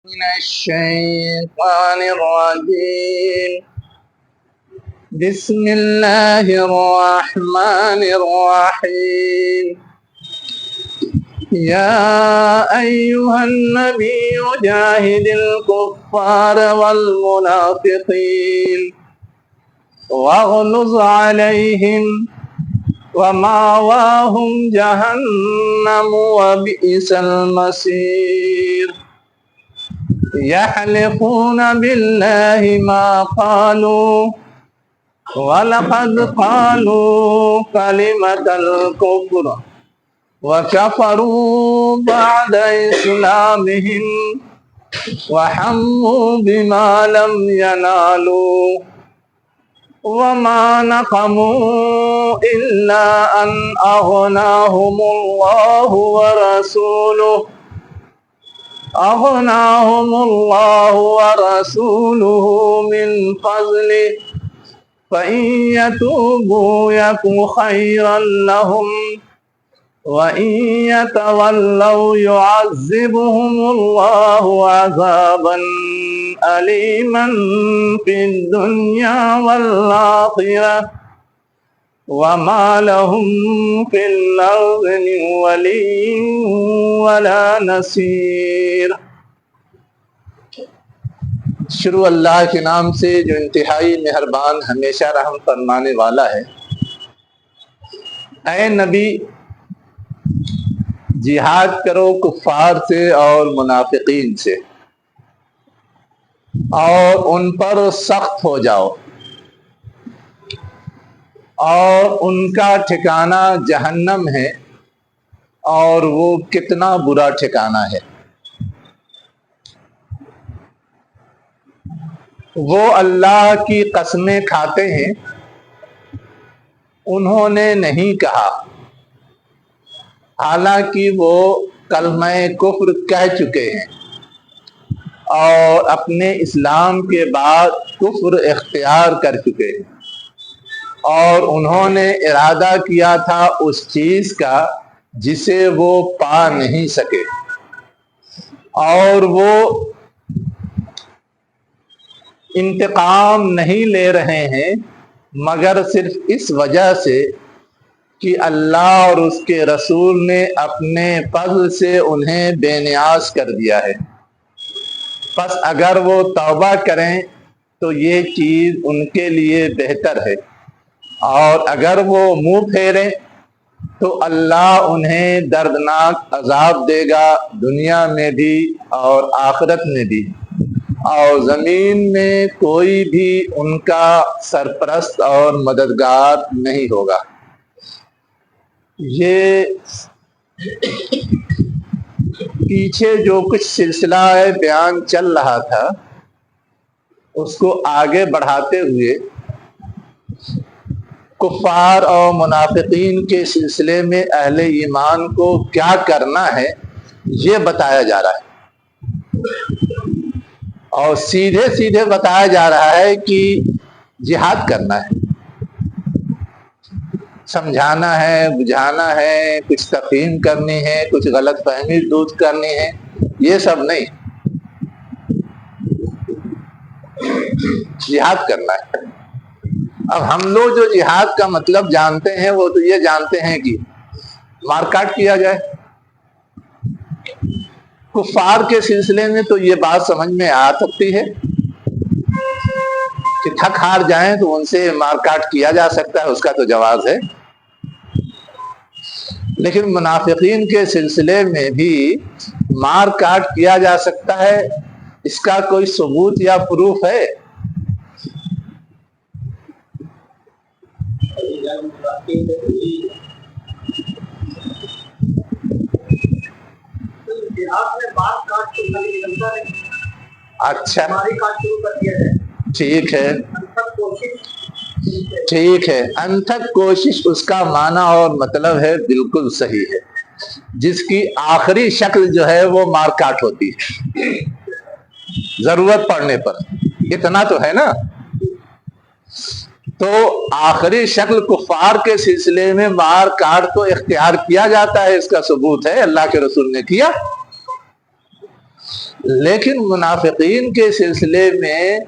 من الشيطان الرجيم بسم الله الرحمن الرحيم يا أيها النبي جاهد الكفار والمنافقين واغلظ عليهم ومأواهم جهنم وبئس المصير يحلفون بالله ما قالوا ولقد قالوا كلمة الكفر وكفروا بعد إسلامهم وحموا بما لم ينالوا وما نقموا إلا أن أغناهم الله ورسوله من فضله فإن يتوبوا يك خيرا لهم وإن يتولوا يعذبهم الله عذابا أليما في الدنيا والآخرة وما لهم في الأرض من ولي ولا نصير۔ شروع اللہ کے نام سے جو انتہائی مہربان ہمیشہ رحم فرمانے والا ہے۔ اے نبی، جہاد کرو کفار سے اور منافقین سے اور ان پر سخت ہو جاؤ، اور ان کا ٹھکانہ جہنم ہے، اور وہ کتنا برا ٹھکانہ ہے۔ وہ اللہ کی قسمیں کھاتے ہیں، انہوں نے نہیں کہا، حالانکہ وہ کلمہ کفر کہہ چکے ہیں اور اپنے اسلام کے بعد کفر اختیار کر چکے ہیں، اور انہوں نے ارادہ کیا تھا اس چیز کا جسے وہ پا نہیں سکے، اور وہ انتقام نہیں لے رہے ہیں مگر صرف اس وجہ سے کہ اللہ اور اس کے رسول نے اپنے فضل سے انہیں بے نیاز کر دیا ہے۔ پس اگر وہ توبہ کریں تو یہ چیز ان کے لیے بہتر ہے، اور اگر وہ منہ پھیریں تو اللہ انہیں دردناک عذاب دے گا، دنیا میں بھی اور آخرت میں بھی، اور زمین میں کوئی بھی ان کا سرپرست اور مددگار نہیں ہوگا۔ یہ پیچھے جو کچھ سلسلہ بیان چل رہا تھا اس کو آگے بڑھاتے ہوئے کفار اور منافقین کے سلسلے میں اہل ایمان کو کیا کرنا ہے یہ بتایا جا رہا ہے، اور سیدھے سیدھے بتایا جا رہا ہے کہ جہاد کرنا ہے، سمجھانا ہے، بجھانا ہے، کچھ تفہیم کرنی ہے، کچھ غلط فہمی دور کرنی ہے، یہ سب نہیں، جہاد کرنا ہے۔ اب ہم لوگ جو جہاد کا مطلب جانتے ہیں وہ تو یہ جانتے ہیں کہ مار کاٹ کیا جائے۔ کفار کے سلسلے میں تو یہ بات سمجھ میں آ سکتی ہے کہ تھک ہار جائیں تو ان سے مار کاٹ کیا جا سکتا ہے، اس کا تو جواز ہے، لیکن منافقین کے سلسلے میں بھی مار کاٹ کیا جا سکتا ہے، اس کا کوئی ثبوت یا پروف ہے؟ اچھا ٹھیک ہے، ٹھیک ہے، انتھک کوشش اس کا معنی اور مطلب ہے بالکل صحیح ہے، جس کی آخری شکل جو ہے وہ مار کاٹ ہوتی ہے ضرورت پڑنے پر، اتنا تو ہے نا۔ تو آخری شکل کفار کے سلسلے میں مار کاٹ تو اختیار کیا جاتا ہے، اس کا ثبوت ہے، اللہ کے رسول نے کیا۔ لیکن منافقین کے سلسلے میں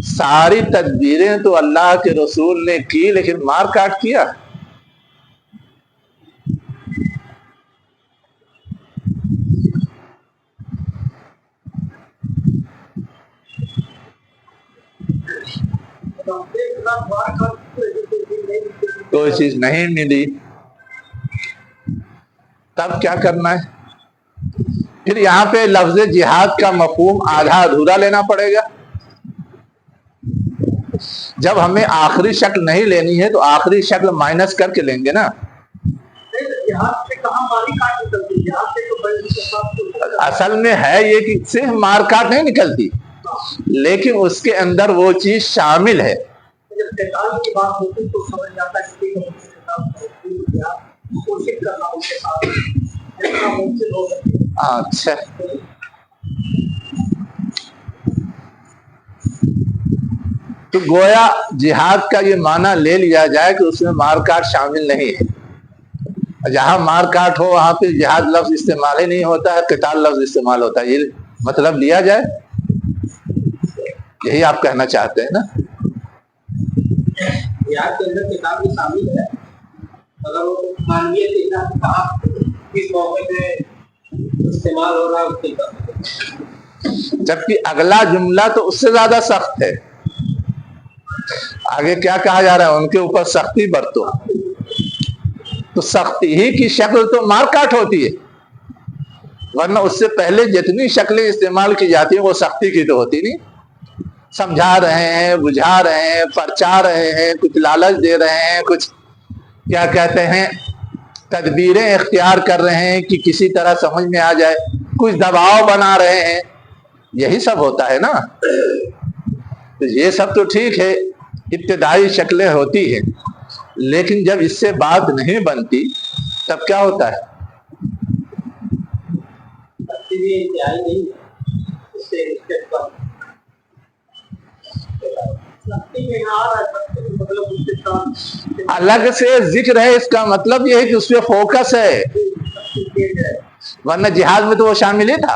ساری تدبیریں تو اللہ کے رسول نے کی، لیکن مار کاٹ کیا۔ کوئی چیز نہیں ملی، تب کیا کرنا ہے؟ پھر یہاں پہ لفظ جہاد کا مفہوم آدھا ادھورا لینا پڑے گا۔ جب ہمیں آخری شکل نہیں لینی ہے تو آخری شکل مائنس کر کے لیں گے نا۔ اصل میں ہے یہ کہ صرف مار کاٹ نہیں نکلتی، لیکن اس کے اندر وہ چیز شامل ہے۔ اچھا، تو گویا جہاد کا یہ معنی لے لیا جائے کہ اس میں مار کاٹ شامل نہیں ہے۔ جہاں مار کاٹ ہو وہاں پہ جہاد لفظ استعمال ہی نہیں ہوتا ہے، قتال لفظ استعمال ہوتا ہے، یہ مطلب لیا جائے؟ یہی آپ کہنا چاہتے ہیں نا؟ جہاد کے اندر قتال بھی شامل ہے، اگر وہ مانویت کس موقع پہ استعمال ہو رہا ہے، جبکہ اگلا جملہ تو اس سے زیادہ سخت ہے۔ آگے کیا کہا جا رہا ہے؟ ان کے اوپر سختی برتو۔ تو سختی ہی کی شکل تو مار کاٹ ہوتی ہے، ورنہ اس سے پہلے جتنی شکلیں استعمال کی جاتی ہیں وہ سختی کی تو ہوتی نہیں۔ سمجھا رہے ہیں، بجھا رہے ہیں، پرچا رہے ہیں، کچھ لالچ دے رہے ہیں، کچھ کیا کہتے ہیں تدبیریں اختیار کر رہے ہیں کہ کسی طرح سمجھ میں آ جائے، کچھ دباؤ بنا رہے ہیں، یہی سب ہوتا ہے نا۔ تو یہ سب تو ٹھیک ہے، ابتدائی شکلیں ہوتی ہیں، لیکن جب اس سے بات نہیں بنتی تب کیا ہوتا ہے؟ الگ سے ذکر ہے، اس کا مطلب یہ ہے کہ اس پہ فوکس ہے، ورنہ جہاد میں تو وہ شامل ہی تھا۔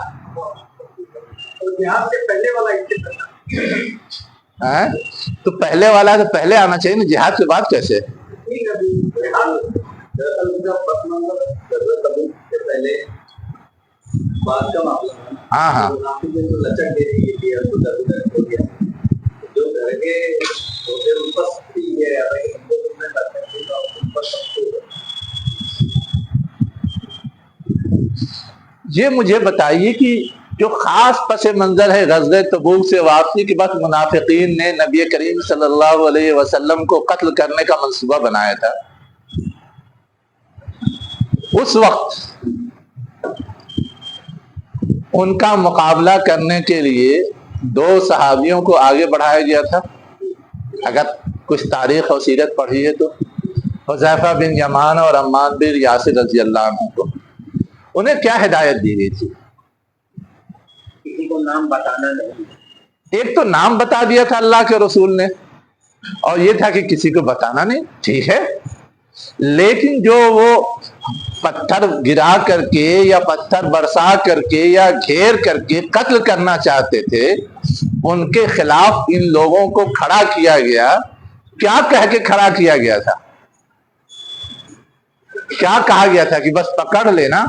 تو پہلے والا تو پہلے آنا چاہیے نا، جہاد کے بعد کیسے؟ ہاں ہاں، یہ مجھے بتائیے کہ جو خاص پس منظر ہے غزوہ تبوک سے واپسی کے بعد منافقین نے نبی کریم صلی اللہ علیہ وسلم کو قتل کرنے کا منصوبہ بنایا تھا، اس وقت ان کا مقابلہ کرنے کے لیے دو صحابیوں کو آگے بڑھایا گیا تھا۔ اگر کچھ تاریخ اور سیرت پڑھی ہے تو حذیفہ بن یمان اور عمار بن یاسر رضی اللہ عنہ کو انہیں کیا ہدایت دی گئی تھی؟ کسی کو نام بتانا نہیں۔ ایک تو نام بتا دیا تھا اللہ کے رسول نے، اور یہ تھا کہ کسی کو بتانا نہیں، ٹھیک ہے، لیکن جو وہ پتھر گرا کر کے یا پتھر برسا کر کے یا گھیر کر کے قتل کرنا چاہتے تھے، ان کے خلاف ان لوگوں کو کھڑا کیا گیا۔ کیا کہہ کے کھڑا کیا گیا تھا؟ کیا کہا گیا تھا کہ بس پکڑ لینا،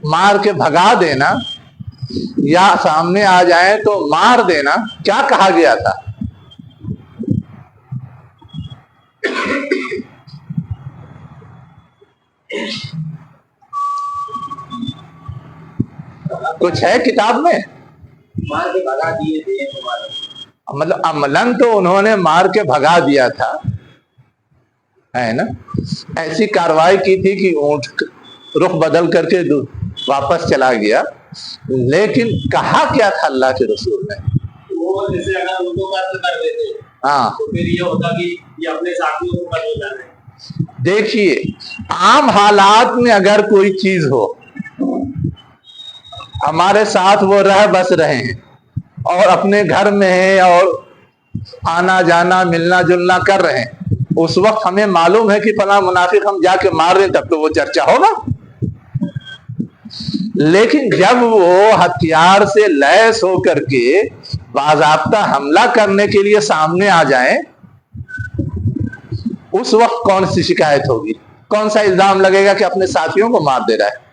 مار کے بھگا دینا، یا سامنے آ جائیں تو مار دینا؟ کیا کہا گیا تھا؟ کچھ ہے کتاب میں؟ مار کے بھگا دیے تھے، مطلب عملاً تو انہوں نے مار کے بھگا دیا تھا، ہے نا؟ ایسی کاروائی کی تھی کہ اونٹ رخ بدل کر کے واپس چلا گیا، لیکن کہا کیا تھا اللہ کے رسول نے؟ وہ جیسے اگر ان کو قتل کر دیتے ہاں تو پھر یہ ہوتا کہ یہ اپنے ساتھیوں کو قتل کر رہے ہیں۔ دیکھیے، عام حالات میں اگر کوئی چیز ہو، ہمارے ساتھ وہ رہ بس رہے ہیں اور اپنے گھر میں ہیں اور آنا جانا ملنا جلنا کر رہے ہیں، اس وقت ہمیں معلوم ہے کہ فلاں منافق ہم جا کے مار رہے ہیں، تب تو وہ چرچا ہوگا۔ لیکن جب وہ ہتھیار سے لیس ہو کر کے باضابطہ حملہ کرنے کے لیے سامنے آ جائیں، اس وقت کون سی شکایت ہوگی؟ کون سا الزام لگے گا کہ اپنے ساتھیوں کو مار دے رہا ہے؟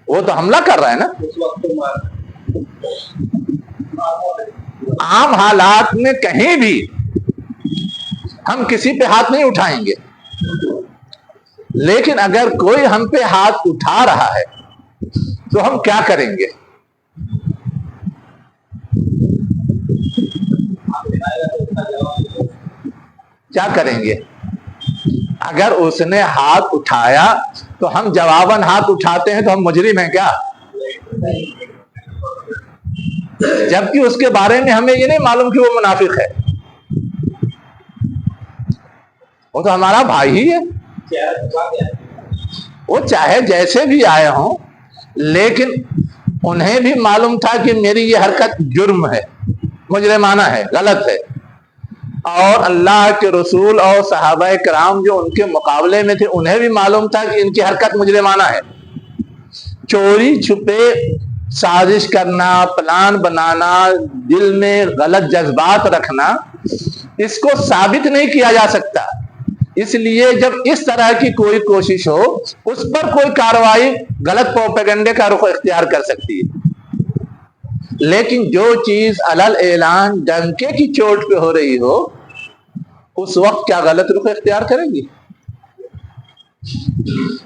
وہ تو حملہ کر رہا ہے نا۔ اس وقت تو مار عام حالات میں کہیں بھی ہم کسی پہ ہاتھ نہیں اٹھائیں گے، لیکن اگر کوئی ہم پہ ہاتھ اٹھا رہا ہے تو ہم کیا کریں گے؟ کیا کریں گے؟ اگر اس نے ہاتھ اٹھایا تو ہم جواباً ہاتھ اٹھاتے ہیں تو ہم مجرم ہیں کیا؟ جبکہ اس کے بارے میں ہمیں یہ نہیں معلوم کہ وہ منافق ہے، وہ تو ہمارا بھائی ہی ہے، وہ چاہے جیسے بھی آئے ہوں، لیکن انہیں بھی معلوم تھا کہ میری یہ حرکت جرم ہے، مجرمانہ ہے، غلط ہے، اور اللہ کے رسول اور صحابہ کرام جو ان کے مقابلے میں تھے انہیں بھی معلوم تھا کہ ان کی حرکت مجرمانہ ہے۔ چوری چھپے سازش کرنا، پلان بنانا، دل میں غلط جذبات رکھنا، اس کو ثابت نہیں کیا جا سکتا، اس لیے جب اس طرح کی کوئی کوشش ہو اس پر کوئی کارروائی غلط پروپیگنڈے کا رخ اختیار کر سکتی ہے، لیکن جو چیز علل اعلان ڈنکے کی چوٹ پہ ہو رہی ہو اس وقت کیا غلط رخ اختیار کرے گی؟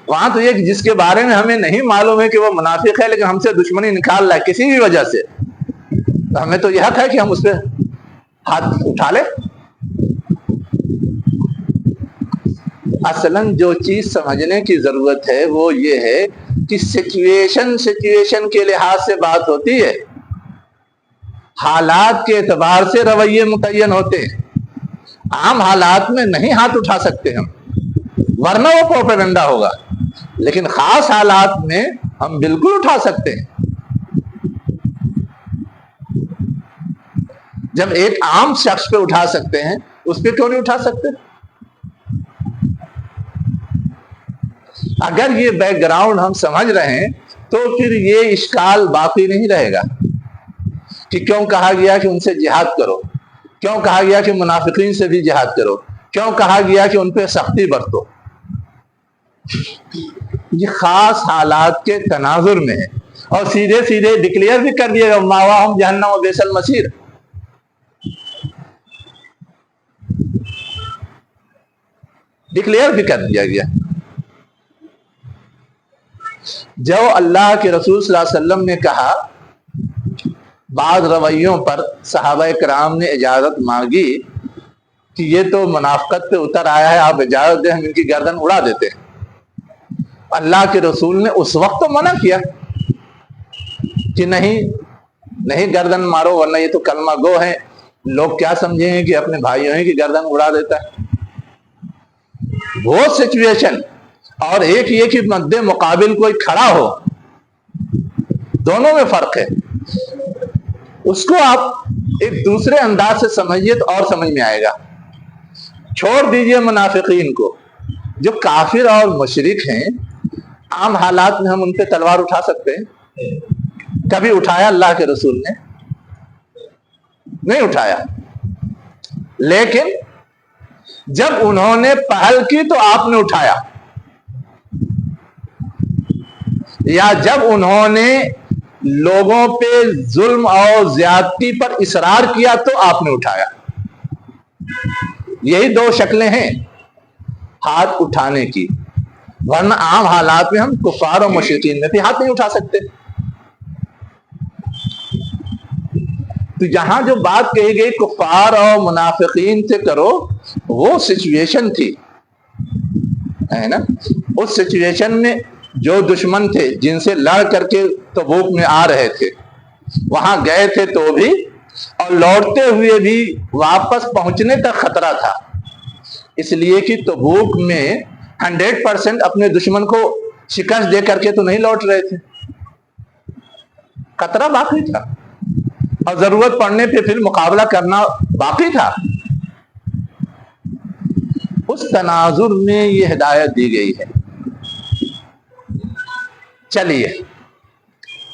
وہاں تو یہ جس کے بارے میں ہمیں نہیں معلوم ہے کہ وہ منافق ہے لیکن ہم سے دشمنی نکال رہا ہے کسی بھی وجہ سے، تو ہمیں تو یہ حق ہے کہ ہم اس پہ ہاتھ اٹھا لیں۔ اصلاً جو چیز سمجھنے کی ضرورت ہے وہ یہ ہے کہ سچویشن کے لحاظ سے بات ہوتی ہے، حالات کے اعتبار سے رویے متعین ہوتے ہیں۔ عام حالات میں نہیں ہاتھ اٹھا سکتے ہم، ورنہ وہ پروپیگنڈا ہوگا، لیکن خاص حالات میں ہم بالکل اٹھا سکتے ہیں۔ جب ایک عام شخص پہ اٹھا سکتے ہیں اس پہ کیوں نہیں اٹھا سکتے؟ اگر یہ بیک گراؤنڈ ہم سمجھ رہے ہیں تو پھر یہ اشکال باقی نہیں رہے گا کہ کیوں کہا گیا کہ ان سے جہاد کرو، کیوں کہا گیا کہ منافقین سے بھی جہاد کرو، کیوں کہا گیا کہ ان پہ سختی برتو۔ یہ خاص حالات کے تناظر میں ہے، اور سیدھے سیدھے ڈکلیئر بھی کر دیا گا ماواہم جہنم و بئس المصیر۔ ڈکلیئر بھی کر دیا گیا۔ جو اللہ کے رسول صلی اللہ علیہ وسلم نے کہا، بعض رویوں پر صحابہ کرام نے اجازت مانگی کہ یہ تو منافقت پہ اتر آیا ہے، آپ اجازت دیں ہم ان کی گردن اڑا دیتے ہیں۔ اللہ کے رسول نے اس وقت تو منع کیا کہ نہیں گردن مارو ورنہ یہ تو کلمہ گو ہیں، لوگ کیا سمجھیں گے کہ اپنے بھائیوں کی گردن اڑا دیتا ہے۔ وہ سچویشن اور ایک یہ کہ مد مقابل کوئی کھڑا ہو، دونوں میں فرق ہے، اس کو آپ ایک دوسرے انداز سے سمجھیے تو اور سمجھ میں آئے گا۔ چھوڑ دیجئے منافقین کو، جو کافر اور مشرک ہیں عام حالات میں ہم ان پہ تلوار اٹھا سکتے ہیں؟ کبھی اٹھایا اللہ کے رسول نے؟ نہیں اٹھایا، لیکن جب انہوں نے پہل کی تو آپ نے اٹھایا، یا جب انہوں نے لوگوں پہ ظلم اور زیادتی پر اصرار کیا تو آپ نے اٹھایا۔ یہی دو شکلیں ہیں ہاتھ اٹھانے کی، ورنہ عام حالات میں ہم کفار اور مشرکین میں بھی ہاتھ نہیں اٹھا سکتے۔ تو یہاں جو بات کہی گئی کفار اور منافقین سے کرو، وہ سچویشن تھی، ہے نا؟ اس سچویشن میں جو دشمن تھے جن سے لڑ کر کے تبوک میں آ رہے تھے، وہاں گئے تھے تو بھی، اور لوٹتے ہوئے بھی واپس پہنچنے تک خطرہ تھا، اس لیے کہ تبوک میں 100% اپنے دشمن کو شکست دے کر کے تو نہیں لوٹ رہے تھے، خطرہ باقی تھا، اور ضرورت پڑنے پہ پھر مقابلہ کرنا باقی تھا۔ اس تناظر میں یہ ہدایت دی گئی ہے۔ چلیے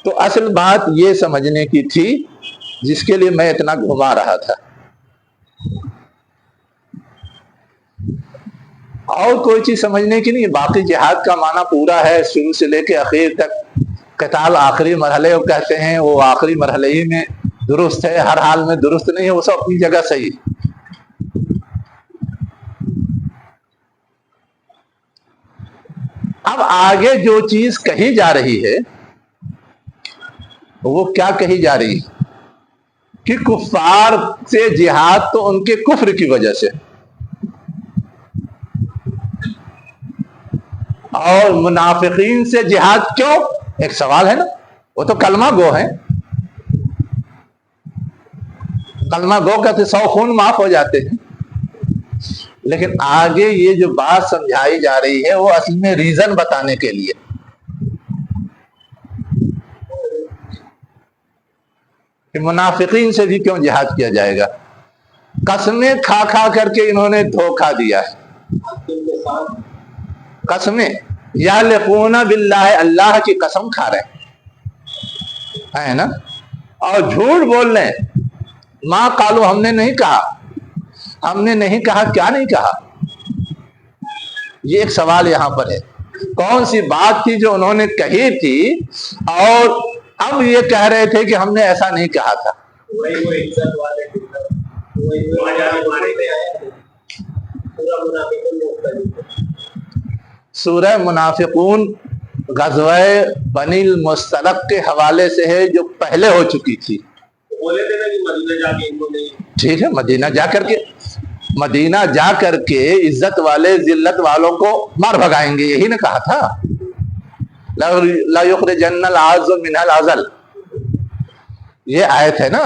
تو اصل بات یہ سمجھنے کی تھی جس کے لیے میں اتنا گھما رہا تھا. اور کوئی چیز سمجھنے کی نہیں. باقی جہاد کا معنی پورا ہے شروع سے لے کے اخیر تک. قتال آخری مرحلے کو کہتے ہیں، وہ آخری مرحلے ہی میں درست ہے، ہر حال میں درست نہیں ہے، وہ سب اپنی جگہ صحیح. اب آگے جو چیز کہی جا رہی ہے وہ کیا کہی جا رہی ہے کہ کفار سے جہاد تو ان کے کفر کی وجہ سے، اور منافقین سے جہاد کیوں؟ ایک سوال ہے نا. وہ تو کلمہ گو ہیں، کلمہ گو کا تو 100 خون معاف ہو جاتے ہیں. لیکن آگے یہ جو بات سمجھائی جا رہی ہے وہ اصل میں ریزن بتانے کے لیے کہ منافقین سے بھی کیوں جہاد کیا جائے گا. قسمیں کھا کھا کر کے انہوں نے دھوکہ دیا ہے. قسمیں یا لقون باللہ، اللہ کی قسم کھا رہے ہیں نا، اور جھوٹ بول رہے ہیں. ماں قالو، ہم نے نہیں کہا، ہم نے نہیں کہا. کیا نہیں کہا؟ یہ ایک سوال یہاں پر ہے. کون سی بات تھی جو انہوں نے کہی تھی اور اب یہ کہہ رہے تھے کہ ہم نے ایسا نہیں کہا تھا؟ سورہ منافقون غزوہ بنی المصطلق کے حوالے سے ہے جو پہلے ہو چکی تھی. ٹھیک ہے، مدینہ جا کر کے عزت والے ذلت والوں کو مار بھگائیں گے، یہی نے کہا تھا. لا یخرجن العز من الاذل، یہ آیت ہے نا.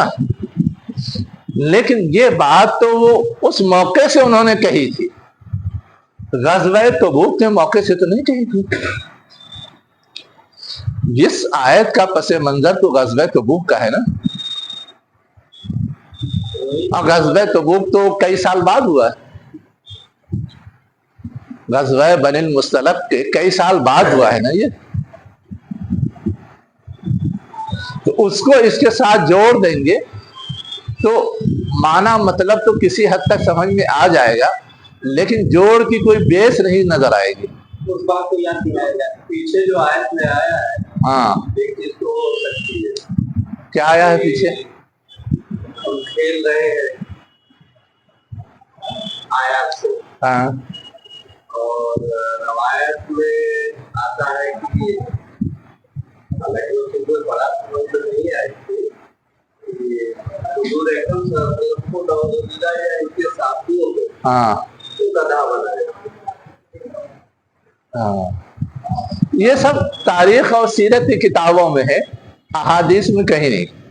لیکن یہ بات تو وہ اس موقع سے انہوں نے کہی تھی، غزوہ تبوک کے موقع سے تو نہیں کہی تھی. جس آیت کا پس منظر تو غزوہ تبوک کا ہے نا، اور غزوہ تبوک تو کئی سال بعد ہوا ہے. غزوہ بنی المصطلق کے کئی سال بعد ہوا ہے نا یہ. تو اس کو اس کے ساتھ جوڑ دیں گے تو معنی مطلب تو کسی حد تک سمجھ میں آ جائے گا، لیکن جوڑ کی کوئی بیس نہیں نظر آئے گی. اس بات کو یاد دلایا جائے پیچھے جو آیت میں آیا ہے، ہاں ایک چیز تو ہو سکتی ہے. کیا آیا ہے پیچھے؟ ہم کھیل رہے ہیں آیات سے، ہاں، اور روایت میں آتا ہے کہ حالانکہ اس میں کوئی بڑا سمجھ تو نہیں آئی تھی کہ حضور اکرم صلی اللہ علیہ وسلم کو نوزاللہ یا ان کے ساتھیوں کو ہاں، گدھا بنایا. ہاں، یہ سب تاریخ اور سیرت کی کتابوں میں ہے، احادیث میں کہیں نہیں.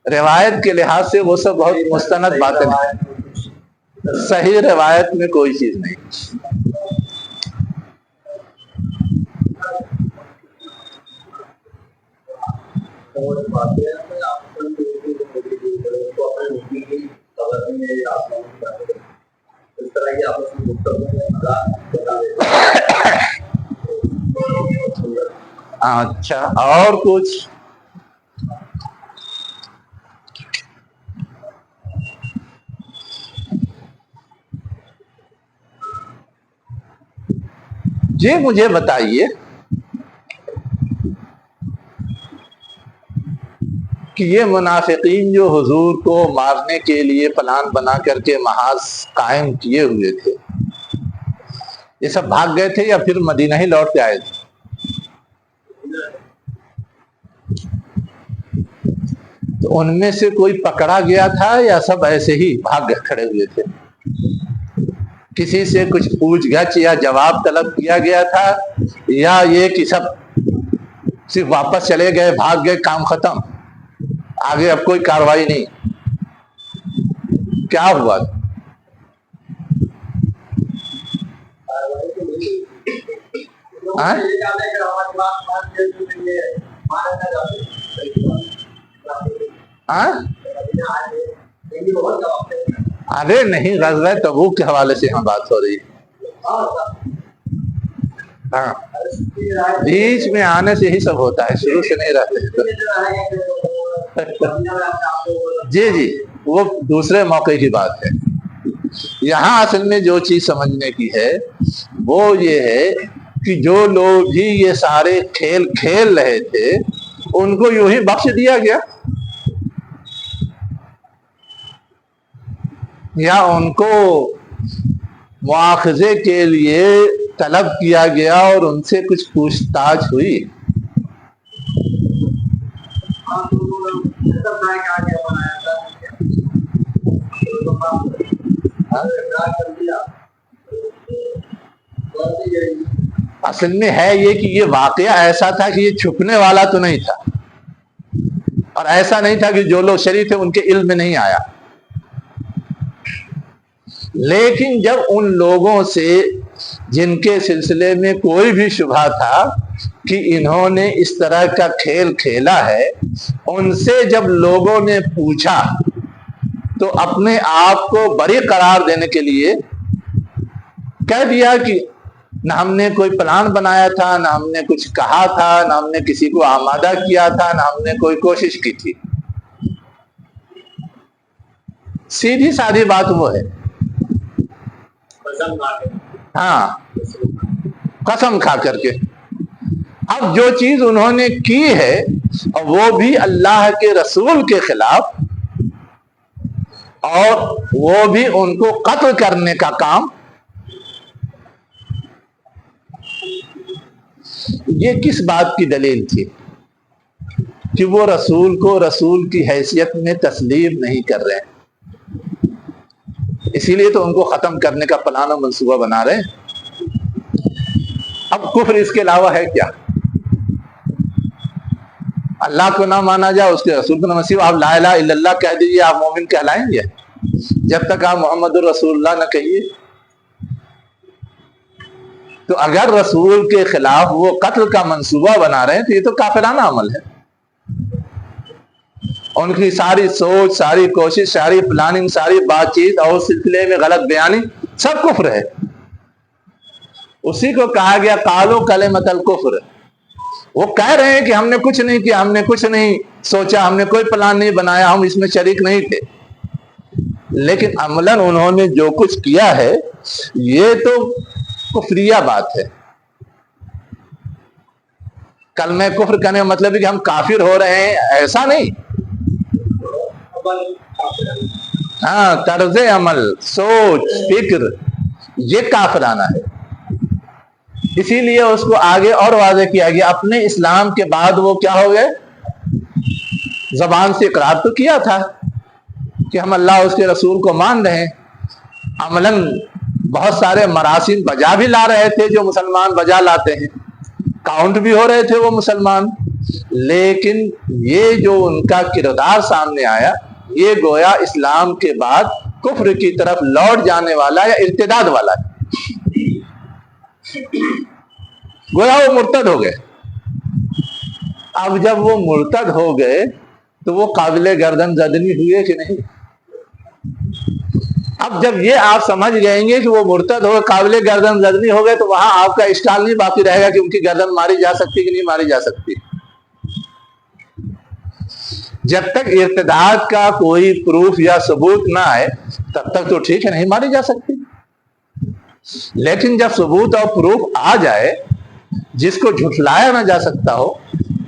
روایت کے لحاظ سے وہ سب بہت مستند باتیں ہیں، صحیح روایت میں کوئی چیز نہیں. اچھا، اور کچھ؟ جی مجھے بتائیے کہ یہ منافقین جو حضور کو مارنے کے لیے پلان بنا کر کے محاذ قائم کیے ہوئے تھے، یہ سب بھاگ گئے تھے یا پھر مدینہ ہی لوٹ کے آئے تھے؟ تو ان میں سے کوئی پکڑا گیا تھا یا سب ایسے ہی بھاگ کھڑے ہوئے تھے؟ کسی سے کچھ پوچھ گچھ یا جواب طلب کیا گیا تھا، یا یہ کہ سب صرف واپس چلے گئے، بھاگ گئے، کام ختم، آگے اب کوئی کاروائی نہیں؟ کیا ہوا؟ ارے نہیں، غزوہ تبوک کے حوالے سے ہم بات ہو رہی ہے. ہاں، بیچ میں آنے سے ہی سب ہوتا ہے، شروع سے نہیں رہتے جی جی، وہ دوسرے موقع کی بات ہے۔ یہاں اصل میں جو چیز سمجھنے کی ہے وہ یہ ہے کہ جو لوگ بھی یہ سارے کھیل کھیل رہے تھے ان کو یوں ہی بخش دیا گیا، یا ان کو مواخذے کے لیے طلب کیا گیا اور ان سے کچھ پوچھ تاچھ ہوئی؟ اصل میں ہے یہ کہ یہ واقعہ ایسا تھا کہ یہ چھپنے والا تو نہیں تھا، اور ایسا نہیں تھا کہ جو لوگ شریک تھے ان کے علم میں نہیں آیا، لیکن جب ان لوگوں سے جن کے سلسلے میں کوئی بھی شبہ تھا کہ انہوں نے اس طرح کا کھیل کھیلا ہے، ان سے جب لوگوں نے پوچھا تو اپنے آپ کو بری قرار دینے کے لیے کہہ دیا کہ نہ ہم نے کوئی پلان بنایا تھا، نہ ہم نے کچھ کہا تھا، نہ ہم نے کسی کو آمادہ کیا تھا، نہ ہم نے کوئی کوشش کی تھی۔ سیدھی سادی بات وہ ہے، ہاں، قسم کھا کر کے۔ اب جو چیز انہوں نے کی ہے اور وہ بھی اللہ کے رسول کے خلاف، اور وہ بھی ان کو قتل کرنے کا کام، یہ کس بات کی دلیل تھی؟ کہ وہ رسول کو رسول کی حیثیت میں تسلیم نہیں کر رہے ہیں، اسی لیے تو ان کو ختم کرنے کا پلان و منصوبہ بنا رہے ہیں۔ اب کفر اس کے علاوہ ہے کیا؟ اللہ کو نہ مانا جائے، اس کے رسول کو نہ مسیح، آپ لا الہ الا اللہ کہہ دیجیے، آپ مومن کہلائیں گے جب تک آپ محمد الرسول اللہ نہ کہیے؟ تو اگر رسول کے خلاف وہ قتل کا منصوبہ بنا رہے ہیں تو یہ تو کافرانہ عمل ہے۔ ان کی ساری سوچ، ساری کوشش، ساری پلاننگ، ساری بات چیت اور اس سلسلے میں غلط بیانی سب کفر ہے۔ اسی کو کہا گیا قالوا کلمۃ الکفر۔ وہ کہہ رہے ہیں کہ ہم نے کچھ نہیں کیا، ہم نے کچھ نہیں سوچا، ہم نے کوئی پلان نہیں بنایا، ہم اس میں شریک نہیں تھے، لیکن عملاً انہوں نے جو کچھ کیا ہے یہ تو کفریہ بات ہے۔ کلمہ کفر کرنے کا مطلب ہے کہ ہم کافر ہو رہے ہیں، ایسا نہیں۔ ہاں، طرز عمل، سوچ، فکر، یہ کافرانہ ہے۔ اسی لیے اس کو آگے اور واضح کیا گیا۔ اپنے اسلام کے بعد وہ کیا ہو گئے؟ زبان سے اقرار تو کیا تھا کہ ہم اللہ اور اس کے رسول کو مان رہے ہیں، عملاً بہت سارے مراسم بجا بھی لا رہے تھے جو مسلمان بجا لاتے ہیں، کاؤنٹ بھی ہو رہے تھے وہ مسلمان، لیکن یہ جو ان کا کردار سامنے آیا یہ گویا اسلام کے بعد کفر کی طرف لوٹ جانے والا یا ارتداد والا ہے، گویا وہ مرتد ہو گئے۔ اب جب وہ مرتد ہو گئے تو وہ قابل گردن زدنی ہوئے کہ نہیں؟ اب جب یہ آپ سمجھ جائیں گے کہ وہ مرتد ہو گئے، قابل گردن زدنی ہو گئے، تو وہاں آپ کا اشکال نہیں باقی رہے گا کہ ان کی گردن ماری جا سکتی کہ نہیں ماری جا سکتی۔ جب تک ارتداد کا کوئی پروف یا ثبوت نہ آئے تب تک تو ٹھیک ہے، نہیں ماری جا سکتی، لیکن جب ثبوت اور پروف آ جائے جس کو جھٹلایا نہ جا سکتا ہو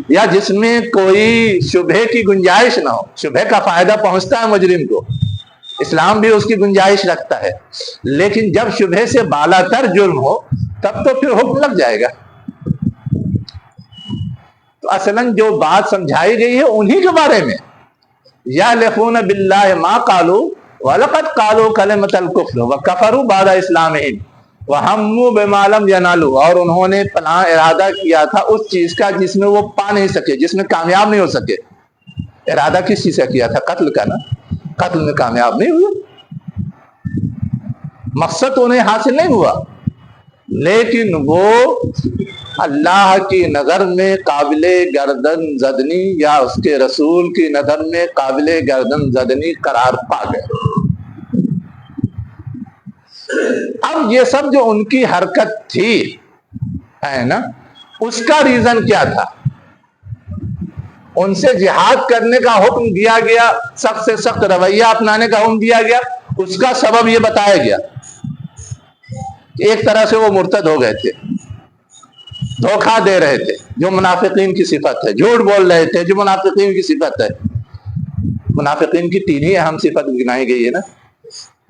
یا جس میں کوئی شبہ کی گنجائش نہ ہو، شبہ کا فائدہ پہنچتا ہے مجرم کو، اسلام بھی اس کی گنجائش رکھتا ہے، لیکن جب شبہ سے بالا تر جرم ہو تب تو پھر حکم لگ جائے گا۔ تو اصلاً جو بات سمجھائی گئی ہے انہی کے بارے میں، یحلفون باللہ ما قالوا وَلَقَدْ قَالُوا كَلِمَةَ الْكُفْرِ وَكَفَرُوا بَعْدَ إِسْلَامِهِمْ وَهَمُّوا بِمَا لَمْ يَنَالُوا، اور انہوں نے پناہ ارادہ کیا تھا اس چیز کا جس میں وہ پا نہیں سکے، جس میں کامیاب نہیں ہو سکے۔ ارادہ کس چیز کا کیا تھا؟ قتل کا نا، قتل میں کامیاب نہیں ہوئے، مقصد انہیں حاصل نہیں ہوا، لیکن وہ اللہ کی نظر میں قابل گردن زدنی یا اس کے رسول کی نظر میں قابل گردن زدنی قرار پا گئے۔ اب یہ سب جو ان کی حرکت تھی ہے نا، اس کا ریزن کیا تھا؟ ان سے جہاد کرنے کا حکم دیا گیا، سخت سے سخت رویہ اپنانے کا حکم دیا گیا، اس کا سبب یہ بتایا گیا کہ ایک طرح سے وہ مرتد ہو گئے تھے، دھوکہ دے رہے تھے جو منافقین کی صفت ہے، جھوٹ بول رہے تھے جو منافقین کی صفت ہے۔ منافقین کی 3 ہی اہم صفت گنائی گئی ہے نا،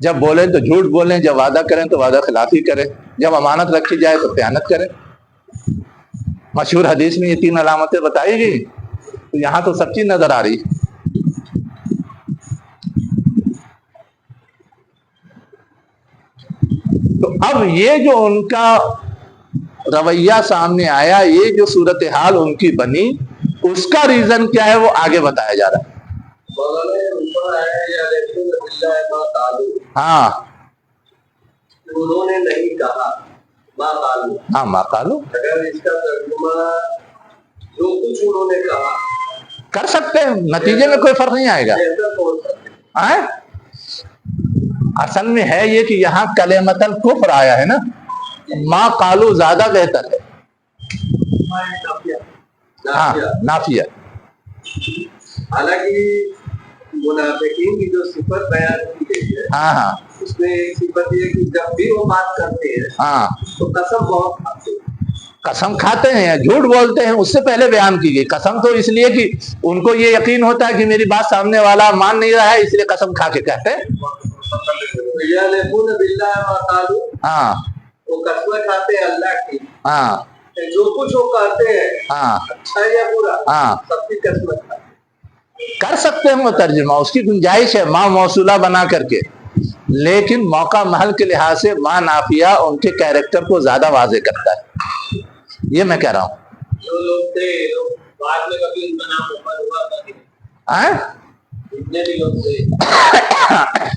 جب بولیں تو جھوٹ بولیں، جب وعدہ کریں تو وعدہ خلافی کریں، جب امانت رکھی جائے تو خیانت کریں۔ مشہور حدیث میں یہ 3 علامتیں بتائی گئی، تو یہاں تو سب چیز نظر آ رہی۔ تو اب یہ جو ان کا رویہ سامنے آیا، یہ جو صورتحال ان کی بنی، اس کا ریزن کیا ہے وہ آگے بتایا جا رہا ہے۔ ہاں انہوں نے نہیں کہا ما قالو، ہاں ما قالو، اگر اس کا ترجمہ جو کچھ انہوں نے کہا کر سکتے ہیں، نتیجے میں کوئی فرق نہیں آئے گا۔ اصل میں ہے یہ کہ یہاں کلمۃ الکفر آیا ہے نا، ما قالو زیادہ بہتر ہے، ہاں نافیہ۔ حالانکہ منافقین کی جو صفت بیان کی گئی ہے، ہاں ہاں اس میں ایک صفت یہ کہ جب بھی وہ بات کرتے ہیں ہاں تو قسم بہت کھاتے ہیں۔ قسم کھاتے ہیں، جھوٹ بولتے ہیں، اس سے پہلے بیان کی گئی قسم تو اس لیے کہ ان کو یہ یقین ہوتا ہے کہ میری بات سامنے والا مان نہیں رہا ہے، اس لیے قسم کھا کے کہتے ہیں۔ یحلفون باللہ ما قالوا، ہاں وہ قسمیں کھاتے ہیں اللہ کی، ہاں جو کچھ وہ کرتے ہیں ہاں اچھا یا برا ہاں سب کی قسمیں کھاتے ہیں۔ کر سکتے ہیں وہ ترجمہ، اس کی گنجائش ہے ما موصولہ بنا کر کے، لیکن موقع محل کے لحاظ سے ما نافیہ ان کے کیریکٹر کو زیادہ واضح کرتا ہے، یہ میں کہہ رہا ہوں۔ جو لوگ تھے بعد میں کبھی ان کا نام اوپر ہوا تھا، جتنے بھی لوگ تھے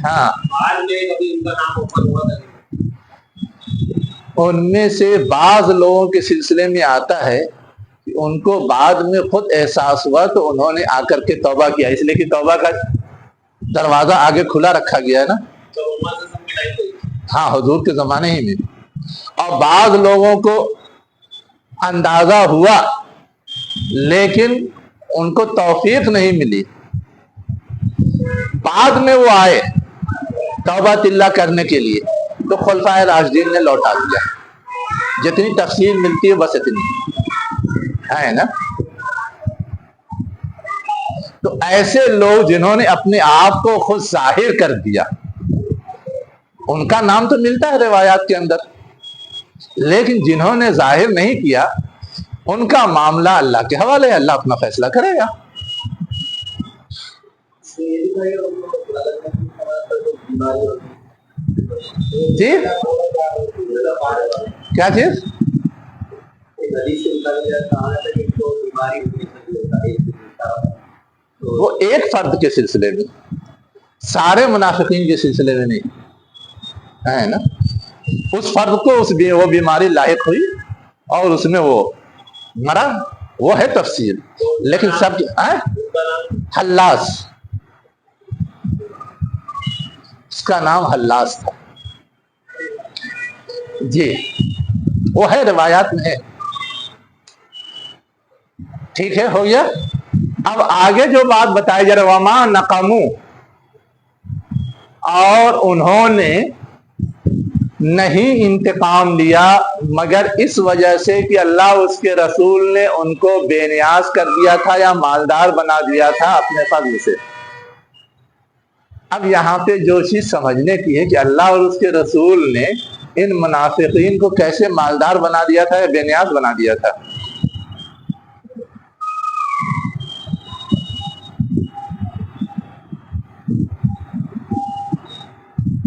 ہاں بعد میں کبھی ان کا نام اوپر ہوا تھا۔ ان میں سے بعض لوگوں کے سلسلے میں آتا ہے کہ ان کو بعد میں خود احساس ہوا تو انہوں نے آ کر کے توبہ کیا، اس لیے کہ توبہ کا دروازہ آگے کھلا رکھا گیا ہے نا، ہاں حضور کے زمانے ہی میں۔ اور بعض لوگوں کو اندازہ ہوا لیکن ان کو توفیق نہیں ملی، بعد میں وہ آئے توبہ اللہ کرنے کے لیے، تو خلفائے راشدین نے لوٹا دیا۔ جتنی تفصیل ملتی ہے بس اتنی ہے نا۔ تو ایسے لوگ جنہوں نے اپنے آپ کو خود ظاہر کر دیا، ان کا نام تو ملتا ہے روایات کے اندر، لیکن جنہوں نے ظاہر نہیں کیا ان کا معاملہ اللہ کے حوالے ہے، اللہ اپنا فیصلہ کرے گا۔ جی کیا چیز؟ وہ ایک فرد کے سلسلے میں، سارے منافقین کے سلسلے میں نہیں ہے نا۔ اس فرد کو وہ بیماری لاحق ہوئی اور اس میں وہ مرا، وہ ہے تفصیل، لیکن سب حلاس، اس کا نام حلاس تھا جی، وہ ہے روایات میں ہے۔ ٹھیک ہے، ہو گیا۔ اب آگے جو بات بتائی جا رہا وما نقمو، اور انہوں نے نہیں انتقام لیا مگر اس وجہ سے کہ اللہ اس کے رسول نے ان کو بے نیاز کر دیا تھا یا مالدار بنا دیا تھا اپنے فضل سے۔ اب یہاں پہ جو چیز سمجھنے کی ہے کہ اللہ اور اس کے رسول نے ان منافقین کو کیسے مالدار بنا دیا تھا یا بے نیاز بنا دیا تھا۔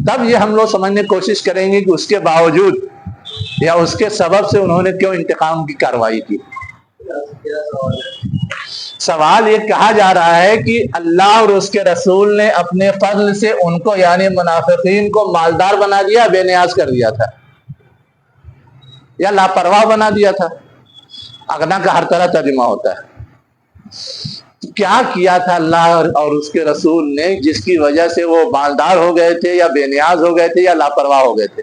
تب یہ ہم لوگ سمجھنے کی کوشش کریں گے کہ اس کے باوجود یا اس کے سبب سے انہوں نے کیوں انتقام کی کارروائی کی۔ سوال یہ کہا جا رہا ہے کہ اللہ اور اس کے رسول نے اپنے فضل سے ان کو یعنی منافقین کو مالدار بنا دیا، بے نیاز کر دیا تھا، یا لاپرواہ بنا دیا تھا۔ اغنا کا ہر طرح ترجمہ ہوتا ہے۔ کیا کیا تھا اللہ اور اس کے رسول نے جس کی وجہ سے وہ مالدار ہو گئے تھے یا بے نیاز ہو گئے تھے یا لاپرواہ ہو گئے تھے؟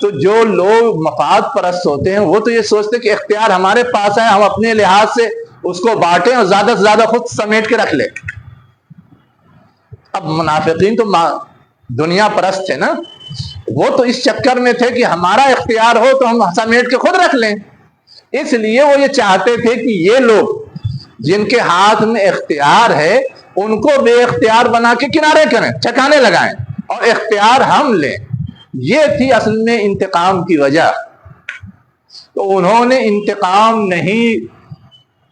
تو جو لوگ مفاد پرست ہوتے ہیں وہ تو یہ سوچتے کہ اختیار ہمارے پاس ہے، ہم اپنے لحاظ سے اس کو بانٹیں اور زیادہ سے زیادہ خود سمیٹ کے رکھ لیں۔ اب منافقین تو دنیا پرست تھے نا، وہ تو اس چکر میں تھے کہ ہمارا اختیار ہو تو ہم سمیٹ کے خود رکھ لیں، اس لیے وہ یہ چاہتے تھے کہ یہ لوگ جن کے ہاتھ میں اختیار ہے ان کو بے اختیار بنا کے کنارے کریں، ٹھکانے لگائیں اور اختیار ہم لیں۔ یہ تھی اصل میں انتقام کی وجہ۔ تو انہوں نے انتقام نہیں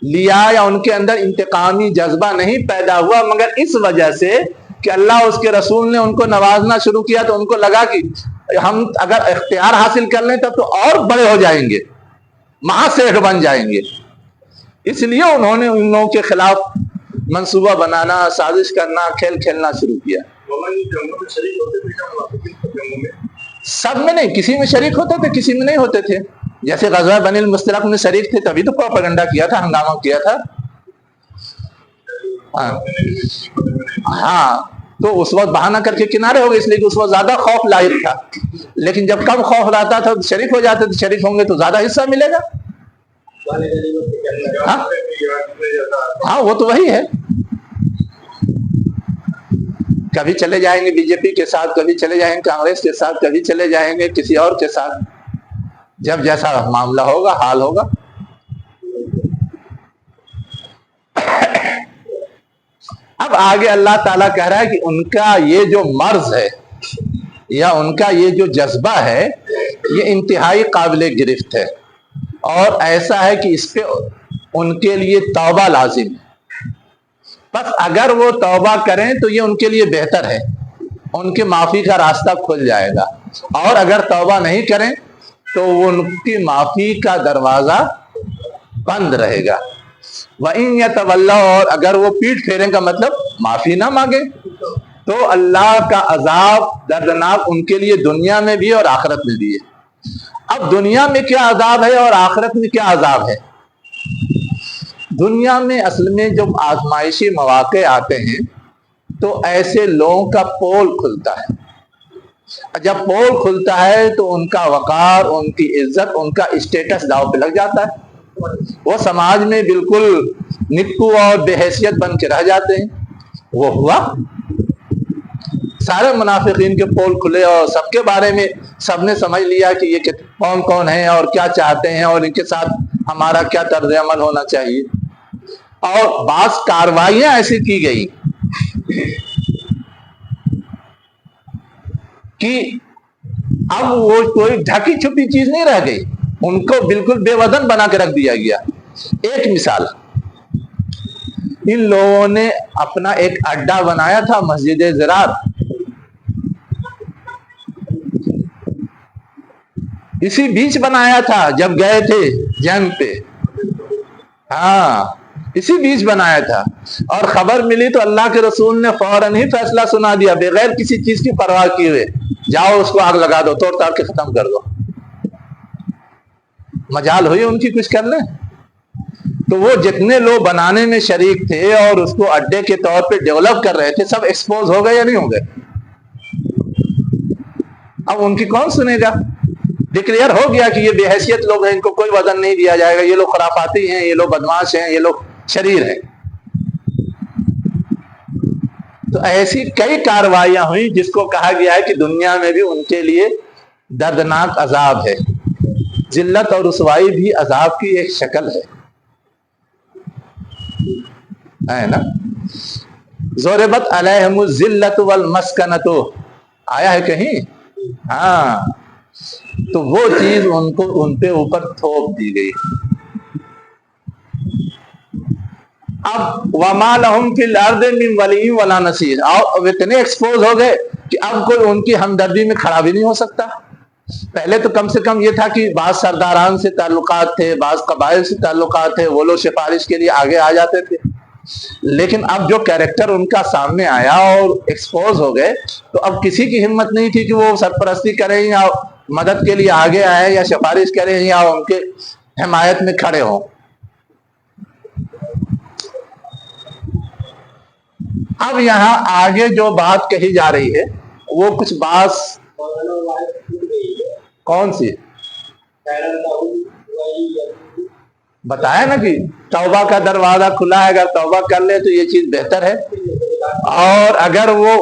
لیا یا ان کے اندر انتقامی جذبہ نہیں پیدا ہوا، مگر اس وجہ سے کہ اللہ اس کے رسول نے ان کو نوازنا شروع کیا تو ان کو لگا کہ ہم اگر اختیار حاصل کر لیں تب تو اور بڑے ہو جائیں گے، مہاسیٹھ بن جائیں گے، اس لیے انہوں نے ان لوگوں کے خلاف منصوبہ بنانا، سازش کرنا، کھیل کھیلنا شروع کیا۔ سب میں نہیں، کسی میں شریک ہوتے تھے، کسی میں نہیں ہوتے تھے۔ جیسے غزوہ بنی المصطلق میں شریک تھے تبھی تو پروپیگنڈا کیا تھا، ہنگامہ کیا تھا۔ ہاں تو اس وقت بہانہ کر کے کنارے ہو گئے، اس لیے کہ اس وقت زیادہ خوف لاحق تھا، لیکن جب کم خوف رہتا تھا تو شریک ہو جاتے تھے، شریک ہوں گے تو زیادہ حصہ ملے گا۔ ہاں وہ تو وہی ہے، کبھی چلے جائیں گے بی جے پی کے ساتھ، کبھی چلے جائیں گے کانگریس کے ساتھ، کبھی چلے جائیں گے کسی اور کے ساتھ، جب جیسا معاملہ ہوگا، حال ہوگا۔ اب آگے اللہ تعالیٰ کہہ رہا ہے کہ ان کا یہ جو مرض ہے یا ان کا یہ جو جذبہ ہے یہ انتہائی قابل گرفت ہے، اور ایسا ہے کہ اس پہ ان کے لیے توبہ لازم ہے۔ بس اگر وہ توبہ کریں تو یہ ان کے لیے بہتر ہے، ان کے معافی کا راستہ کھل جائے گا، اور اگر توبہ نہیں کریں تو ان کی معافی کا دروازہ بند رہے گا۔ وَإِن يَتَوَلَّوْا، اور اگر وہ پیٹھ پھیریں کا مطلب معافی نہ مانگیں تو اللہ کا عذاب دردناک ان کے لیے دنیا میں بھی اور آخرت میں بھی ہے۔ اب دنیا میں کیا عذاب ہے اور آخرت میں کیا عذاب ہے؟ دنیا میں اصل میں جب آزمائشی مواقع آتے ہیں تو ایسے لوگوں کا پول کھلتا ہے، جب پول کھلتا ہے تو ان کا وقار، ان کی عزت، ان کا اسٹیٹس داؤ پہ لگ جاتا ہے، وہ سماج میں بالکل نکو اور بے حیثیت بن کے رہ جاتے ہیں۔ وہ ہوا، سارے منافقین کے پول کھلے اور سب کے بارے میں سب نے سمجھ لیا کہ یہ کون کون ہیں اور کیا چاہتے ہیں اور ان کے ساتھ ہمارا کیا طرز عمل ہونا چاہیے، اور بعض کاروائیاں ایسی کی گئی کہ اب وہ کوئی ڈھکی چھپی چیز نہیں رہ گئی، ان کو بالکل بے وزن بنا کے رکھ دیا گیا۔ ایک مثال، ان لوگوں نے اپنا ایک اڈا بنایا تھا مسجد زرار، اسی بیچ بنایا تھا جب گئے تھے جنگ پہ، ہاں اسی بیچ بنایا تھا، اور خبر ملی تو اللہ کے رسول نے فوراً ہی فیصلہ سنا دیا بغیر کسی چیز کی پرواہ کیے ہوئے، جاؤ اس کو آگ لگا دو، توڑ تاڑ کے ختم کر دو۔ مجال ہوئی ان کی کچھ کر لیں؟ تو وہ جتنے لوگ بنانے میں شریک تھے اور اس کو اڈے کے طور پہ ڈیولپ کر رہے تھے سب ایکسپوز ہو گئے یا نہیں ہو گئے؟ اب ان کی کون سنے گا؟ ڈکلیئر ہو گیا کہ یہ بے حیثیت لوگ ہیں، ان کو کوئی وزن نہیں دیا جائے گا، یہ لوگ خرافاتی ہیں، یہ لوگ بدماش ہیں، یہ لوگ شریر ہیں۔ تو ایسی کئی کاروائیاں ہوئی جس کو کہا گیا ہے کہ دنیا میں بھی ان کے لیے دردناک عذاب ہے۔ ذلت اور رسوائی بھی عذاب کی ایک شکل ہے نا؟ ضربت علیہم الذلۃ والمسکنۃ، آیا ہے کہیں؟ ہاں، تو وہ چیز ان پہ اوپر تھوپ دی گئی۔ اب وما لهم فی الارض من ولی ولا نصیر، اور اتنے ایکسپوز ہو گئے کہ اب کوئی ان کی ہمدردی میں کھڑا بھی نہیں ہو سکتا۔ پہلے تو کم سے کم یہ تھا کہ بعض سرداران سے تعلقات تھے، بعض قبائل سے تعلقات تھے، وہ لوگ سفارش کے لیے آگے آ جاتے تھے، لیکن اب جو کیریکٹر ان کا سامنے آیا اور ایکسپوز ہو گئے تو اب کسی کی ہمت نہیں تھی کہ وہ سرپرستی کریں یا مدد کے لیے آگے آئے یا سفارش کریں یا ان کے حمایت میں کھڑے ہوں۔ اب یہاں آگے جو بات کہی جا رہی ہے وہ کچھ بعض کون سی بتایا نا کہ توبہ کا دروازہ کھلا ہے، اگر توبہ کر لے تو یہ چیز بہتر ہے، اور اگر وہ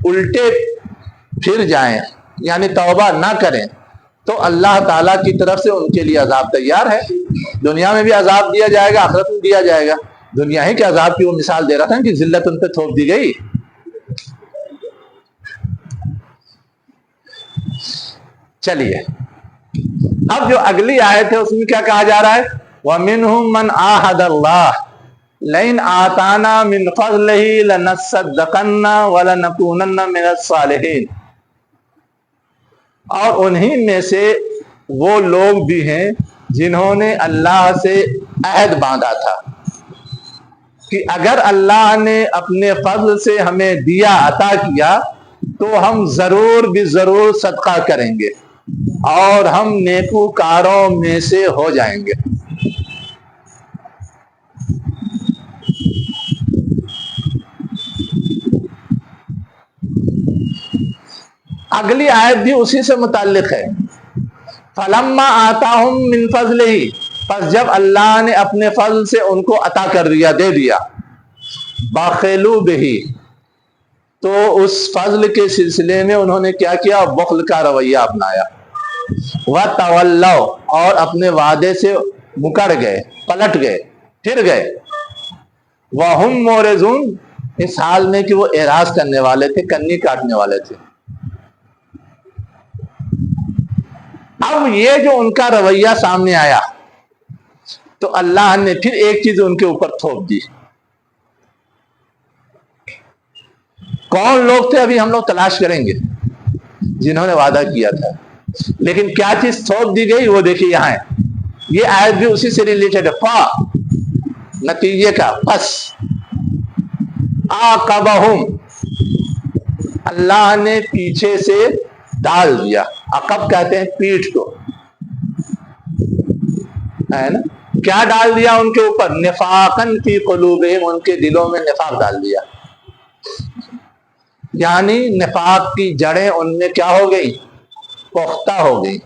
الٹے پھر جائیں یعنی توبہ نہ کریں تو اللہ تعالیٰ کی طرف سے ان کے لیے عذاب تیار ہے، دنیا میں بھی عذاب دیا جائے گا، آخرت میں دیا جائے گا۔ دنیا ہی کے عذاب کی وہ مثال دے رہا تھا کہ ذلت ان پہ تھوپ دی گئی۔ چلیے اب جو اگلی آیت ہے اس میں کیا کہا جا رہا ہے؟ وَمِنْهُمْ مَنْ عَاهَدَ اللَّهَ لَئِنْ آتَانَا مِنْ فَضْلِهِ لَنَصَّدَّقَنَّ وَلَنَكُونَنَّ مِنَ الصَّالِحِينَ، اور انہی میں سے وہ لوگ بھی ہیں جنہوں نے اللہ سے عہد باندھا تھا کہ اگر اللہ نے اپنے فضل سے ہمیں دیا، عطا کیا، تو ہم ضرور بھی ضرور صدقہ کریں گے اور ہم نیکوکاروں میں سے ہو جائیں گے۔ اگلی آیت بھی اسی سے متعلق ہے۔ فَلَمَّا آتَاهُم مِّن فَضْلِهِ، پس جب اللہ نے اپنے فضل سے ان کو عطا کر دیا، دے دیا، بَخِلُوا بِهِ، تو اس فضل کے سلسلے میں انہوں نے کیا کیا؟ بخل کا رویہ اپنایا۔ وَتَوَلَّوْا، اور اپنے وعدے سے مکر گئے، پلٹ گئے، پھر گئے۔ وَهُمْ مُعْرِضُونَ، اس حال میں کہ وہ اعراض کرنے والے تھے، کنی کاٹنے والے تھے۔ اب یہ جو ان کا رویہ سامنے آیا تو اللہ نے پھر ایک چیز ان کے اوپر تھوپ دی۔ کون لوگ تھے ابھی ہم لوگ تلاش کریں گے جنہوں نے وعدہ کیا تھا، لیکن کیا چیز تھوپ دی گئی وہ دیکھیے یہاں ہے۔ یہ آیت بھی اسی سے ریلیٹڈ ہے، فا نتیجے کا، پس عاقبہم، اللہ نے پیچھے سے ڈال دیا۔ عقب کہتے ہیں پیٹھ کو، ہے نا؟ کیا ڈال دیا ان کے اوپر؟ نفاقاً فی قلوبہم، ان کے دلوں میں نفاق ڈال دیا، یعنی نفاق کی جڑیں ان میں کیا ہو گئی؟ پختہ ہو گئی۔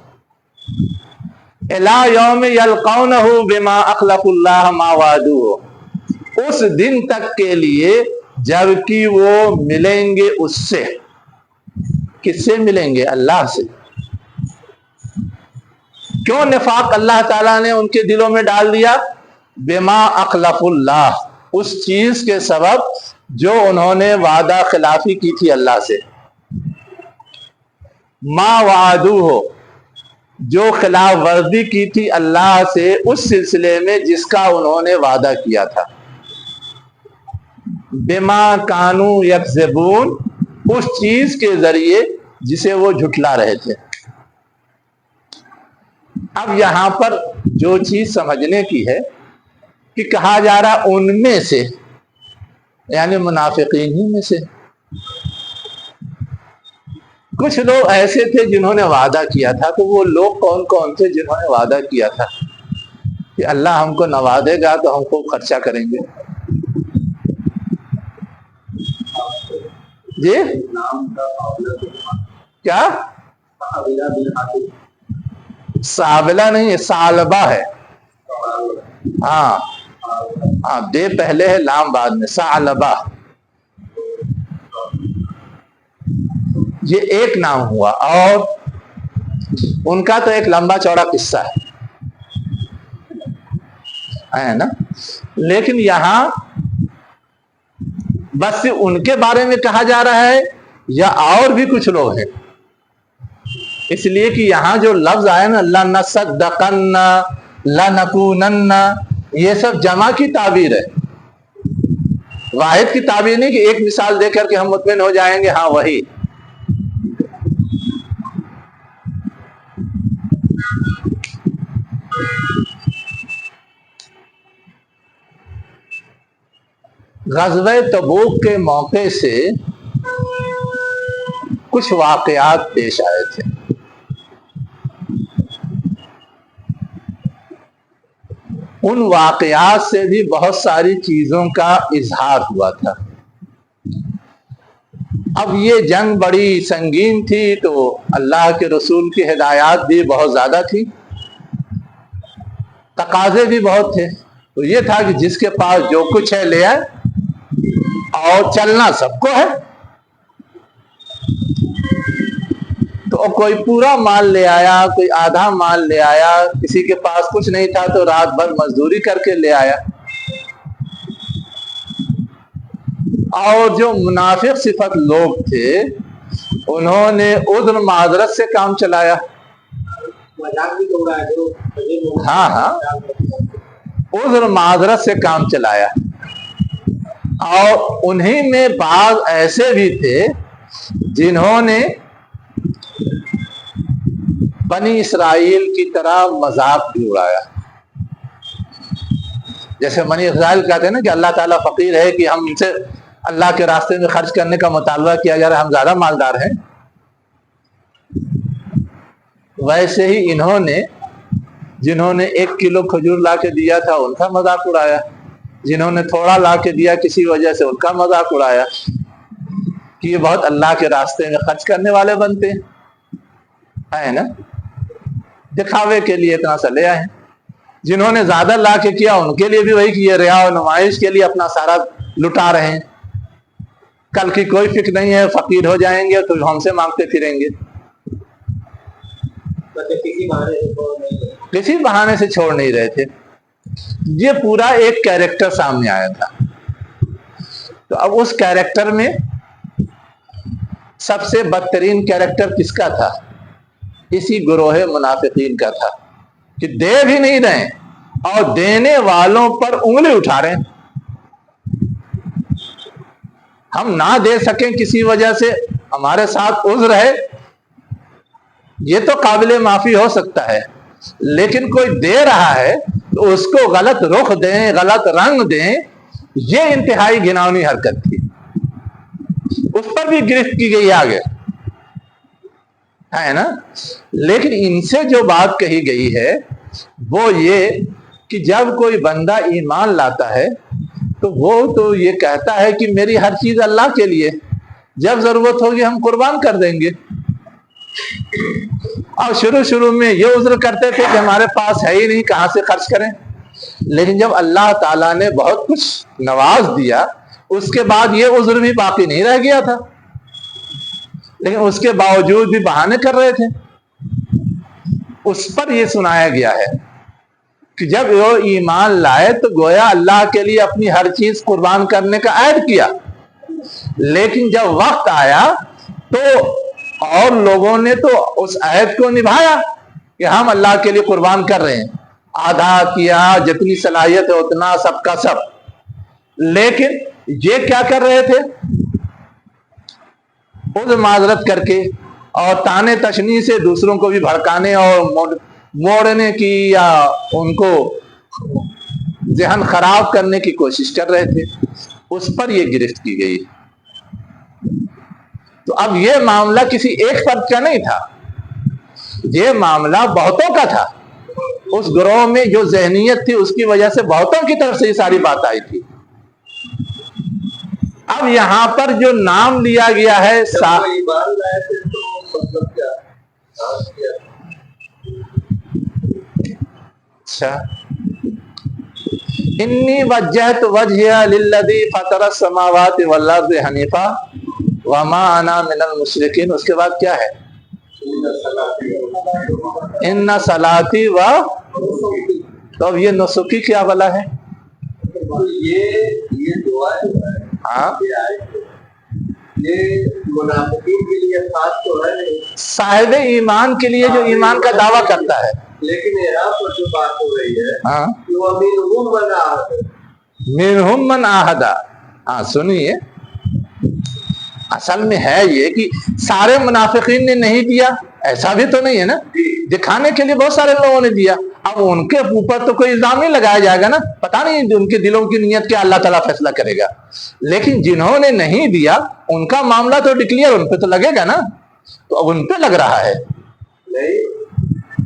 الی یوم یلقونہ بما اخلفوا اللہ ما وعدوہ، اس دن تک کے لیے جب کہ وہ ملیں گے اس سے، کس سے ملیں گے؟ اللہ سے۔ کیوں نفاق اللہ تعالیٰ نے ان کے دلوں میں ڈال دیا؟ بما اخلف اللہ، اس چیز کے سبب جو انہوں نے وعدہ خلافی کی تھی اللہ سے، ما وعدوہ، جو خلاف ورزی کی تھی اللہ سے اس سلسلے میں جس کا انہوں نے وعدہ کیا تھا، بما کانوا یکذبون، اس چیز کے ذریعے جسے وہ جھٹلا رہے تھے۔ اب یہاں پر جو چیز سمجھنے کی ہے کہ کہا جا رہا ان میں سے، یعنی منافقین ہی میں سے کچھ لوگ ایسے تھے جنہوں نے وعدہ کیا تھا۔ تو وہ لوگ کون کون تھے جنہوں نے وعدہ کیا تھا کہ اللہ ہم کو نوازے گا تو ہم کو خرچہ کریں گے؟ جی کیا؟ سابلہ نہیں ہے، سالبہ ہے۔ ہاں ہاں، بے پہلے ہے، لام بعد میں، سالبہ، یہ ایک نام ہوا، اور ان کا تو ایک لمبا چوڑا قصہ ہے نا، لیکن یہاں بس ان کے بارے میں کہا جا رہا ہے یا اور بھی کچھ لوگ ہیں؟ اس لیے کہ یہاں جو لفظ آیا نا، لَنَصَدَّقَنَّ لَنَكُونَنَّ، یہ سب جمع کی تعبیر ہے، واحد کی تعبیر نہیں کہ ایک مثال دے کر کے ہم مطمئن ہو جائیں گے ہاں وہی۔ غزوہ تبوک کے موقع سے کچھ واقعات پیش آئے تھے۔ ان واقعات سے بھی بہت ساری چیزوں کا اظہار ہوا تھا، اب یہ جنگ بڑی سنگین تھی تو اللہ کے رسول کی ہدایات بھی بہت زیادہ تھی، تقاضے بھی بہت تھے، تو یہ تھا کہ جس کے پاس جو کچھ ہے لے آئے، اور چلنا سب کو ہے۔ تو کوئی پورا مال لے آیا، کوئی آدھا مال لے آیا، کسی کے پاس کچھ نہیں تھا تو رات بھر مزدوری کر کے لے آیا۔ اور جو منافق صفت لوگ تھے انہوں نے عذر معذرت سے کام چلایا۔ ہاں ہاں، عذر معذرت سے کام چلایا۔ اور انہی میں بعض ایسے بھی تھے جنہوں نے بنی اسرائیل کی طرح مذاق بھی اڑایا۔ جیسے بنی اسرائیل کہتے ہیں نا کہ اللہ تعالیٰ فقیر ہے کہ ہم ان سے اللہ کے راستے میں خرچ کرنے کا مطالبہ کیا جا رہا ہے، ہم زیادہ مالدار ہیں۔ ویسے ہی انہوں نے جنہوں نے 1 کلو کھجور لا کے دیا تھا ان کا مذاق اڑایا، جنہوں نے تھوڑا لا کے دیا کسی وجہ سے ان کا مذاق اڑایا کہ یہ بہت اللہ کے راستے میں خرچ کرنے والے بنتے ہیں نا، دکھاوے کے لیے اتنا سا لے آئے ہیں۔ جنہوں نے زیادہ لا کے کیا ان کے لیے بھی وہی کہ یہ ریا و نمائش کے لیے اپنا سارا لٹا رہے ہیں، کل کی کوئی فکر نہیں ہے، فقیر ہو جائیں گے تو ہم سے مانگتے پھریں گے، کسی بہانے سے چھوڑ نہیں رہے تھے۔ یہ پورا ایک کیریکٹر سامنے آیا تھا۔ تو اب اس کیریکٹر میں سب سے بدترین کیریکٹر کس کا تھا؟ اسی گروہ منافقین کا تھا کہ دے بھی نہیں رہے اور دینے والوں پر انگلی اٹھا رہے ہیں۔ ہم نہ دے سکیں کسی وجہ سے، ہمارے ساتھ عذر ہے، یہ تو قابل معافی ہو سکتا ہے، لیکن کوئی دے رہا ہے تو اس کو غلط رخ دیں، غلط رنگ دیں، یہ انتہائی گھناؤنی حرکت تھی۔ اس پر بھی گرفت کی گئی آگے، ہے نا۔ لیکن ان سے جو بات کہی گئی ہے وہ یہ کہ جب کوئی بندہ ایمان لاتا ہے تو وہ تو یہ کہتا ہے کہ میری ہر چیز اللہ کے لیے، جب ضرورت ہوگی ہم قربان کر دیں گے۔ اور شروع میں یہ عذر کرتے تھے کہ ہمارے پاس ہے ہی نہیں، کہاں سے خرچ کریں، لیکن جب اللہ تعالیٰ نے بہت کچھ نواز دیا اس کے بعد یہ عذر بھی باقی نہیں رہ گیا تھا، لیکن اس کے باوجود بھی بہانے کر رہے تھے۔ اس پر یہ سنایا گیا ہے کہ جب وہ ایمان لائے تو گویا اللہ کے لیے اپنی ہر چیز قربان کرنے کا عہد کیا، لیکن جب وقت آیا تو اور لوگوں نے تو اس عہد کو نبھایا کہ ہم اللہ کے لیے قربان کر رہے ہیں، آدھا کیا، جتنی صلاحیت ہے اتنا، سب کا سب۔ لیکن یہ کیا کر رہے تھے؟ عذر معذرت کر کے اور تانے تشنی سے دوسروں کو بھی بھڑکانے اور موڑنے کی یا ان کو ذہن خراب کرنے کی کوشش کر رہے تھے۔ اس پر یہ گرفت کی گئی۔ تو اب یہ معاملہ کسی ایک فرد کا نہیں تھا، یہ معاملہ بہتوں کا تھا۔ اس گروہ میں جو ذہنیت تھی اس کی وجہ سے بہتوں کی طرف سے یہ ساری بات آئی تھی۔ اب یہاں پر جو نام لیا گیا ہے اچھا، انی وجہت وجہی للذی فطر السماوات والارض حنیفا وما انا من المشرکین۔ اس کے بعد کیا ہے؟ ان صلاتی و، تو اب یہ نسکی کیا بلا ہے؟ یہ دعا ہاں، یہ منافقین کے لیے خاص تو ہے نہیں، صاحب ایمان کے لیے جو ایمان کا دعویٰ کرتا ہے۔ لیکن یہاں پر جو بات ہو رہی ہے ہاں، وہ منہم من عہد، منہم من عہد۔ ہاں سنیے، اصل میں ہے یہ کہ سارے منافقین نے نہیں دیا، ایسا بھی تو نہیں ہے نا، دکھانے کے لیے بہت سارے لوگوں نے دیا۔ اب ان کے اوپر تو کوئی الزام نہیں لگایا جائے گا نا، پتہ نہیں ان کے دلوں کی نیت کیا، اللہ تعالیٰ فیصلہ کرے گا۔ لیکن جنہوں نے نہیں دیا ان کا معاملہ تو ڈکلیئر، ان پہ تو لگے گا نا، تو اب ان پہ لگ رہا ہے۔ نہیں،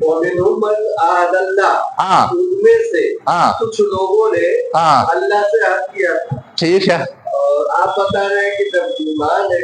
وَمِنْهُمْ مَنْ عَاهَدَ اللَّهُ، ہاں، ان میں سے کچھ لوگوں نے اللہ سے عہد کیا تھا۔ ٹھیک ہے، اور آپ بتا رہے ہیں کہ جب ایمان ہے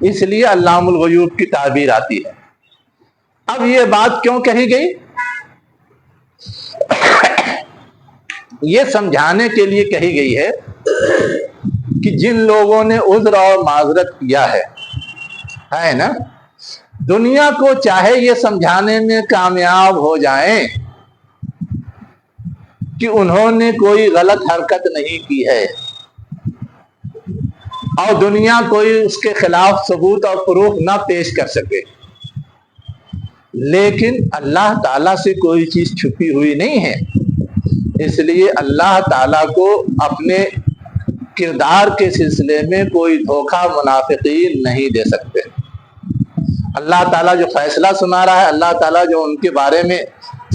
اس لیے علام الغیوب کی تعبیر آتی ہے۔ اب یہ بات کیوں کہی گئی؟ یہ سمجھانے کے لیے کہی گئی ہے کہ جن لوگوں نے عذر اور معذرت کیا ہے نا، دنیا کو چاہے یہ سمجھانے میں کامیاب ہو جائیں کہ انہوں نے کوئی غلط حرکت نہیں کی ہے، اور دنیا کوئی اس کے خلاف ثبوت اور پروف نہ پیش کر سکے، لیکن اللہ تعالیٰ سے کوئی چیز چھپی ہوئی نہیں ہے، اس لیے اللہ تعالیٰ کو اپنے کردار کے سلسلے میں کوئی دھوکہ منافقین نہیں دے سکتے۔ اللہ تعالیٰ جو فیصلہ سنا رہا ہے، اللہ تعالیٰ جو ان کے بارے میں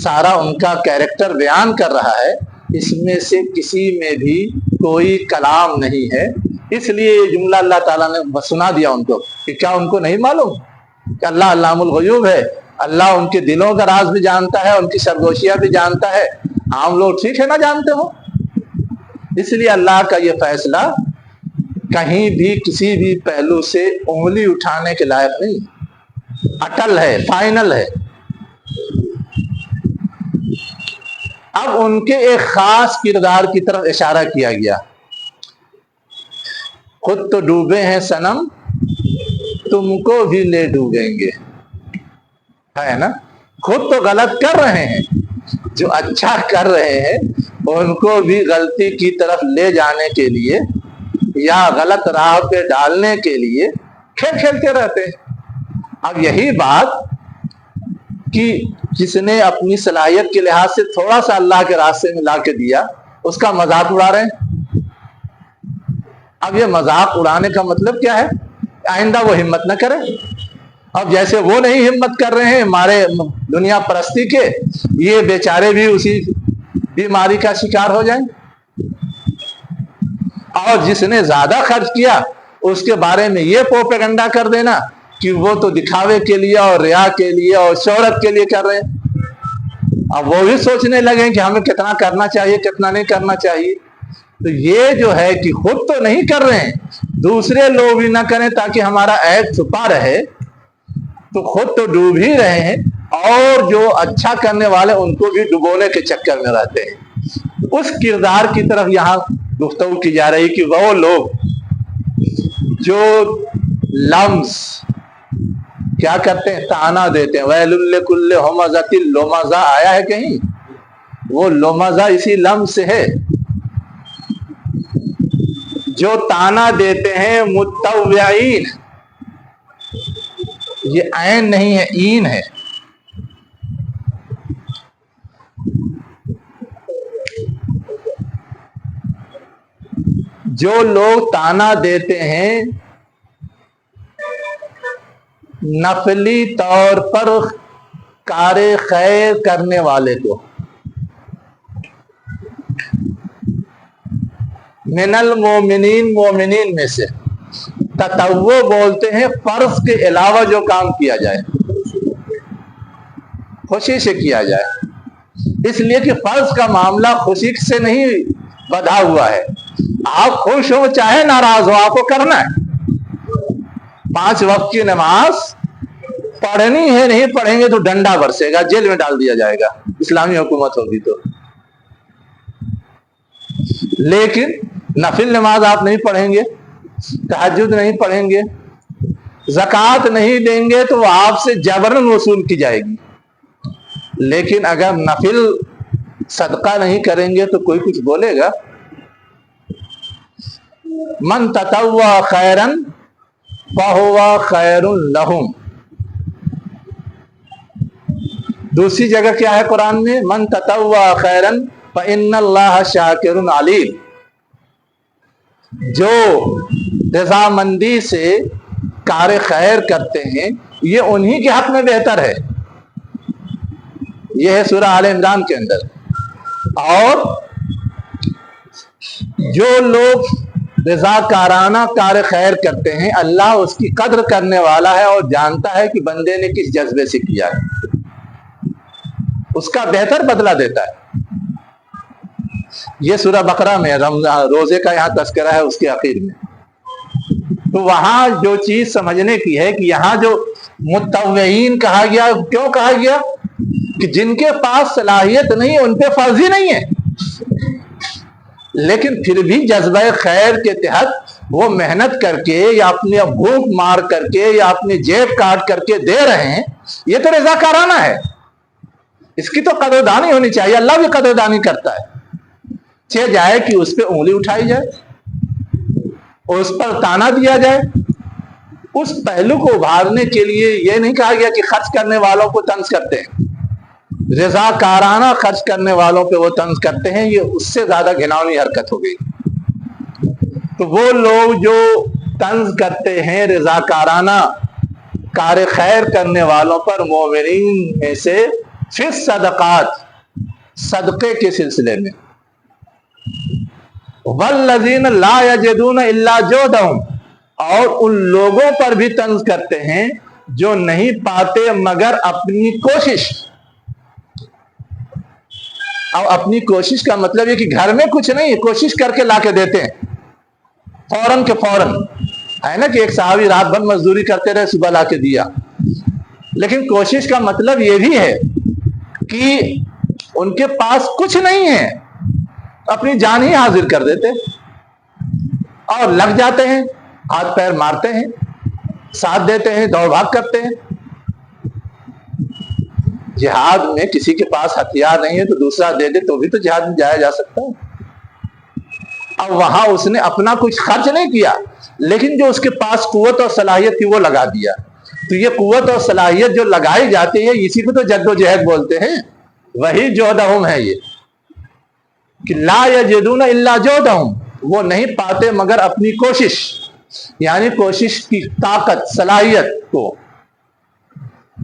سارا ان کا کیریکٹر بیان کر رہا ہے، اس میں سے کسی میں بھی کوئی کلام نہیں ہے۔ اس لیے یہ جملہ اللہ تعالیٰ نے سنا دیا ان کو کہ کیا ان کو نہیں معلوم کہ اللہ علام الغیوب ہے، اللہ ان کے دلوں کا راز بھی جانتا ہے، ان کی سرگوشیاں بھی جانتا ہے، عام لوگ ٹھیک ہے نہ جانتے ہو۔ اس لیے اللہ کا یہ فیصلہ کہیں بھی کسی بھی پہلو سے انگلی اٹھانے کے لائق نہیں، اٹل ہے، فائنل ہے۔ اب ان کے ایک خاص کردار کی طرف اشارہ کیا گیا، خود تو ڈوبے ہیں صنم، تم کو بھی لے ڈوبیں گے، ہے نا۔ خود تو غلط کر رہے ہیں، جو اچھا کر رہے ہیں ان کو بھی غلطی کی طرف لے جانے کے لیے یا غلط راہ پہ ڈالنے کے لیے کھیل کھیلتے رہتے ہیں۔ اب یہی بات کہ جس نے اپنی صلاحیت کے لحاظ سے تھوڑا سا اللہ کے راستے میں لا کے دیا، اس کا مذاق اڑا رہے ہیں۔ اب یہ مذاق اڑانے کا مطلب کیا ہے؟ آئندہ وہ ہمت نہ کرے۔ اب جیسے وہ نہیں ہمت کر رہے ہیں ہمارے دنیا پرستی کے، یہ بیچارے بھی اسی بیماری کا شکار ہو جائیں۔ اور جس نے زیادہ خرچ کیا اس کے بارے میں یہ پروپیگنڈا کر دینا کہ وہ تو دکھاوے کے لیے اور ریا کے لیے اور شہرت کے لیے کر رہے ہیں۔ اب وہ بھی سوچنے لگے کہ ہمیں کتنا کرنا چاہیے، کتنا نہیں کرنا چاہیے۔ تو یہ جو ہے کہ خود تو نہیں کر رہے ہیں، دوسرے لوگ بھی نہ کریں تاکہ ہمارا عیب چھپا رہے، تو خود تو ڈوب ہی رہے ہیں، اور جو اچھا کرنے والے ان کو بھی ڈبونے کے چکر میں رہتے ہیں۔ اس کردار کی طرف یہاں گفتگو کی جا رہی کہ وہ لوگ جو لمز کیا کرتے ہیں، تانا دیتے ہیں، ویل لکل ہمزۃ لمزہ آیا ہے کہیں، وہ لمزہ اسی لمز سے ہے، جو تانا دیتے ہیں متوعین، یہ عین نہیں ہے، این ہے۔ جو لوگ تانا دیتے ہیں نفلی طور پر کار خیر کرنے والے کو، من المومنین، مومنین میں سے، تطوع بولتے ہیں فرض کے علاوہ جو کام کیا جائے، خوشی سے کیا جائے، اس لیے کہ فرض کا معاملہ خوشی سے نہیں بدھا ہوا ہے۔ آپ خوش ہو چاہے ناراض ہو، آپ کو کرنا ہے۔ 5 وقت کی نماز پڑھنی ہے، نہیں پڑھیں گے تو ڈنڈا برسے گا، جیل میں ڈال دیا جائے گا، اسلامی حکومت ہوگی تو۔ لیکن نفل نماز آپ نہیں پڑھیں گے، تہجد نہیں پڑھیں گے، زکوٰۃ نہیں دیں گے تو وہ آپ سے جبراً وصول کی جائے گی۔ لیکن اگر نفل صدقہ نہیں کریں گے تو کوئی کچھ بولے گا؟ من تطوع خیرا فہو خیر لہم۔ دوسری جگہ کیا ہے قرآن میں؟ من تطوع خیرا فإن اللہ شاکر علیم۔ جو رضامندی سے کار خیر کرتے ہیں یہ انہی کے حق میں بہتر ہے۔ یہ ہے سورہ آل عمران کے اندر۔ اور جو لوگ رضاکارانہ کار خیر کرتے ہیں، اللہ اس کی قدر کرنے والا ہے اور جانتا ہے کہ بندے نے کس جذبے سے کیا ہے، اس کا بہتر بدلہ دیتا ہے۔ یہ سورہ بقرہ میں روزے کا یہاں تذکرہ ہے، اس کے آخر میں تو وہاں جو چیز سمجھنے کی ہے کہ یہاں جو متطوعین کہا گیا، کیوں کہا گیا؟ کہ جن کے پاس صلاحیت نہیں ان پہ فرض ہی نہیں ہے، لیکن پھر بھی جذبہ خیر کے تحت وہ محنت کر کے یا اپنی بھوک مار کر کے یا اپنی جیب کاٹ کر کے دے رہے ہیں، یہ تو رضاکارانہ ہے، اس کی تو قدردانی ہونی چاہیے۔ اللہ بھی قدردانی کرتا ہے، چاہے جائے کہ اس پہ انگلی اٹھائی جائے، اس پر تانا دیا جائے۔ اس پہلو کو ابھارنے کے لیے یہ نہیں کہا گیا کہ خرچ کرنے والوں کو طنز کرتے ہیں، رضاکارانہ خرچ کرنے والوں پہ وہ طنز کرتے ہیں، یہ اس سے زیادہ گھناؤنی حرکت ہو گئی۔ تو وہ لوگ جو طنز کرتے ہیں رضاکارانہ کار خیر کرنے والوں پر، مومنین میں سے فی الصدقات، صدقے کے سلسلے میں، والذین لا یجدون الا جہدہم، اور ان لوگوں پر بھی طنز کرتے ہیں جو نہیں پاتے مگر اپنی کوشش۔ اور اپنی کوشش کا مطلب یہ کہ گھر میں کچھ نہیں، کوشش کر کے لا کے دیتے ہیں فوراً کے فوراً، ہے نا کہ ایک صحابی رات بھر مزدوری کرتے رہے، صبح لا کے دیا۔ لیکن کوشش کا مطلب یہ بھی ہے کہ ان کے پاس کچھ نہیں ہے، اپنی جان ہی حاضر کر دیتے اور لگ جاتے ہیں، ہاتھ پیر مارتے ہیں، ساتھ دیتے ہیں، دوڑ بھاگ کرتے ہیں۔ جہاد میں کسی کے پاس ہتھیار نہیں ہے تو دوسرا دے دے تو بھی تو جہاد میں جایا جا سکتا ہے۔ اب وہاں اس نے اپنا کچھ خرچ نہیں کیا، لیکن جو اس کے پاس قوت اور صلاحیت تھی وہ لگا دیا۔ تو یہ قوت اور صلاحیت جو لگائی جاتی ہے، اسی کو تو جد و جہد بولتے ہیں، وہی جہدہم ہے یہ، کہ لا یجدون الا جہدہم، وہ نہیں پاتے مگر اپنی کوشش، یعنی کوشش کی طاقت، صلاحیت کو۔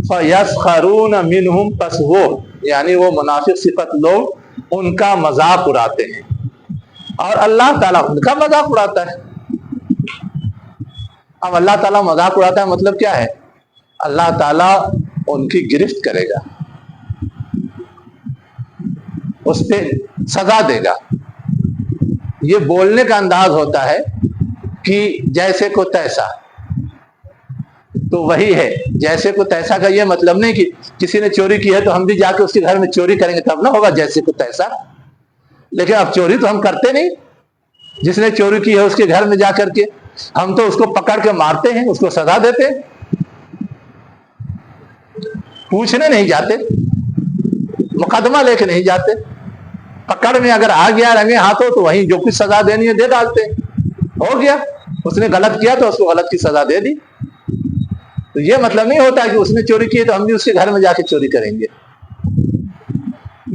فَيَسْخَرُونَ مِنْهُمْ، پس وہ یعنی وہ منافق صفت لوگ ان کا مذاق اڑاتے ہیں، اور اللہ تعالیٰ ان کا مذاق اڑاتا ہے۔ اب اللہ تعالیٰ مذاق اڑاتا ہے مطلب کیا ہے؟ اللہ تعالیٰ ان کی گرفت کرے گا، اس پہ سزا دے گا۔ یہ بولنے کا انداز ہوتا ہے کہ جیسے کو تیسا، تو وہی ہے جیسے کو تیسا کا یہ مطلب نہیں کہ کسی نے چوری کی ہے تو ہم بھی جا کے اس کے گھر میں چوری کریں گے تب نہ ہوگا جیسے کو تیسا۔ لیکن اب چوری تو ہم کرتے نہیں، جس نے چوری کی ہے اس کے گھر میں جا کر کے ہم تو اس کو پکڑ کے مارتے ہیں، اس کو سزا دیتے ہیں، پوچھنے نہیں جاتے، مقدمہ لے کے نہیں جاتے، پکڑ میں اگر آ گیا رنگے ہاتھوں تو وہیں جو کچھ سزا دینی ہے دے ڈالتے، ہو گیا، اس نے غلط کیا تو اس کو غلط کی سزا دے دی۔ تو یہ مطلب نہیں ہوتا کہ اس نے چوری کی تو ہم بھی اس کے گھر میں جا کے چوری کریں گے،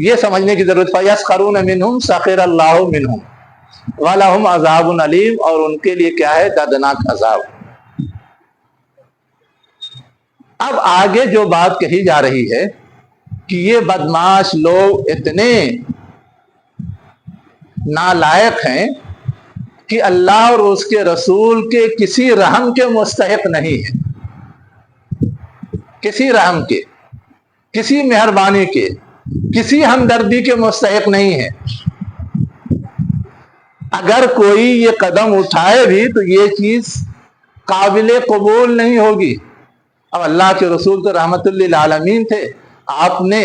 یہ سمجھنے کی ضرورت۔ فَيَسْخَرُونَ مِنْهُمْ سَخِرَ اللَّهُ مِنْهُمْ وَلَهُمْ عَذَابٌ عَلِيمٌ، اور ان کے لیے کیا ہے؟ دردناک عذاب۔ اب آگے جو بات کہی جا رہی ہے کہ یہ بدمعاش لوگ اتنے نالائق ہیں کہ اللہ اور اس کے رسول کے کسی رحم کے مستحق نہیں ہیں، کسی رحم کے، کسی مہربانی کے، کسی ہمدردی کے مستحق نہیں ہے۔ اگر کوئی یہ قدم اٹھائے بھی تو یہ چیز قابل قبول نہیں ہوگی۔ اب اللہ کے رسول تو رحمت للعالمین تھے، آپ نے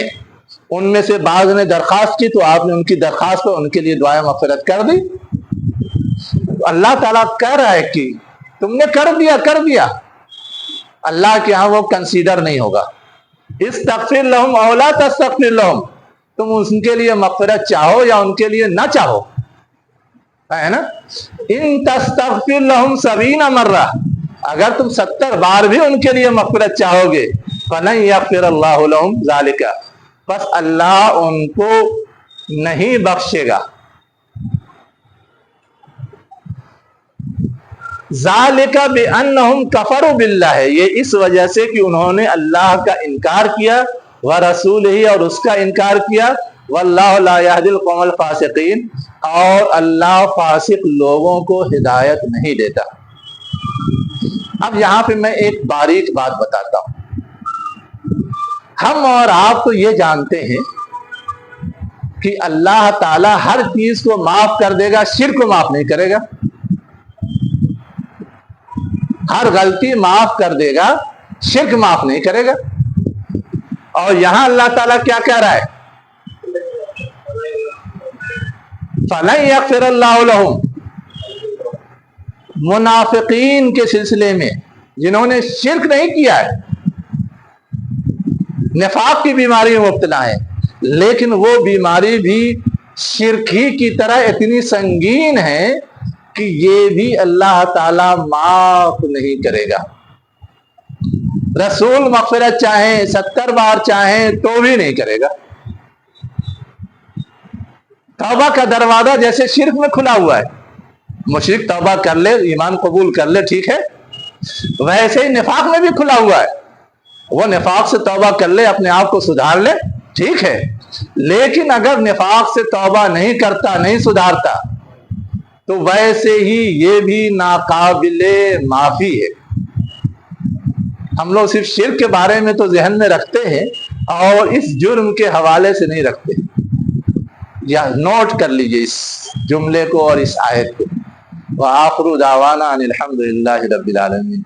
ان میں سے بعض نے درخواست کی تو آپ نے ان کی درخواست پر ان کے لیے دعائیں مغفرت کر دی۔ اللہ تعالیٰ کہہ رہا ہے کہ تم نے کر دیا، اللہ کے ہاں وہ کنسیڈر نہیں ہوگا۔ استغفر لہم او لا تستغفر لہم، تم ان کے لیے مغفرت چاہو یا ان کے لیے نہ چاہو، ہے نا؟ ان تستغفر لہم 70 مرہ، اگر تم 70 بار بھی ان کے لیے مغفرت چاہو گے، فلن یغفر اللہ لہم ذالک، بس اللہ ان کو نہیں بخشے گا۔ ذالک بانہم کفروا باللہ، یہ اس وجہ سے کہ انہوں نے اللہ کا انکار کیا، ورسولہ، اور اس کا انکار کیا، واللہ لا یہدی القوم الفاسقین، اور اللہ فاسق لوگوں کو ہدایت نہیں دیتا۔ اب یہاں پہ میں ایک باریک بات بتاتا ہوں۔ ہم اور آپ تو یہ جانتے ہیں کہ اللہ تعالیٰ ہر چیز کو معاف کر دے گا، شرک کو معاف نہیں کرے گا۔ ہر غلطی معاف کر دے گا، شرک معاف نہیں کرے گا۔ اور یہاں اللہ تعالیٰ کیا کہہ رہا ہے؟ فَلَن يَغْفِرَ اللَّهُ لَهُمْ، منافقین کے سلسلے میں جنہوں نے شرک نہیں کیا ہے، نفاق کی بیماری میں مبتلا ہے، لیکن وہ بیماری بھی شرک ہی کی طرح اتنی سنگین ہے کہ یہ بھی اللہ تعالیٰ معاف نہیں کرے گا۔ رسول مغفرت چاہیں 70 بار چاہیں تو بھی نہیں کرے گا۔ توبہ کا دروازہ جیسے شرک میں کھلا ہوا ہے، مشرک توبہ کر لے، ایمان قبول کر لے، ٹھیک ہے، ویسے ہی نفاق میں بھی کھلا ہوا ہے، وہ نفاق سے توبہ کر لے، اپنے آپ کو سدھار لے، ٹھیک ہے، لیکن اگر نفاق سے توبہ نہیں کرتا، نہیں سدھارتا، تو ویسے ہی یہ بھی ناقابل معافی ہے۔ ہم لوگ صرف شرک کے بارے میں تو ذہن میں رکھتے ہیں اور اس جرم کے حوالے سے نہیں رکھتے۔ یا نوٹ کر لیجئے اس جملے کو اور اس آیت کو۔ وآخر دعوانا ان الحمد للہ رب العالمین۔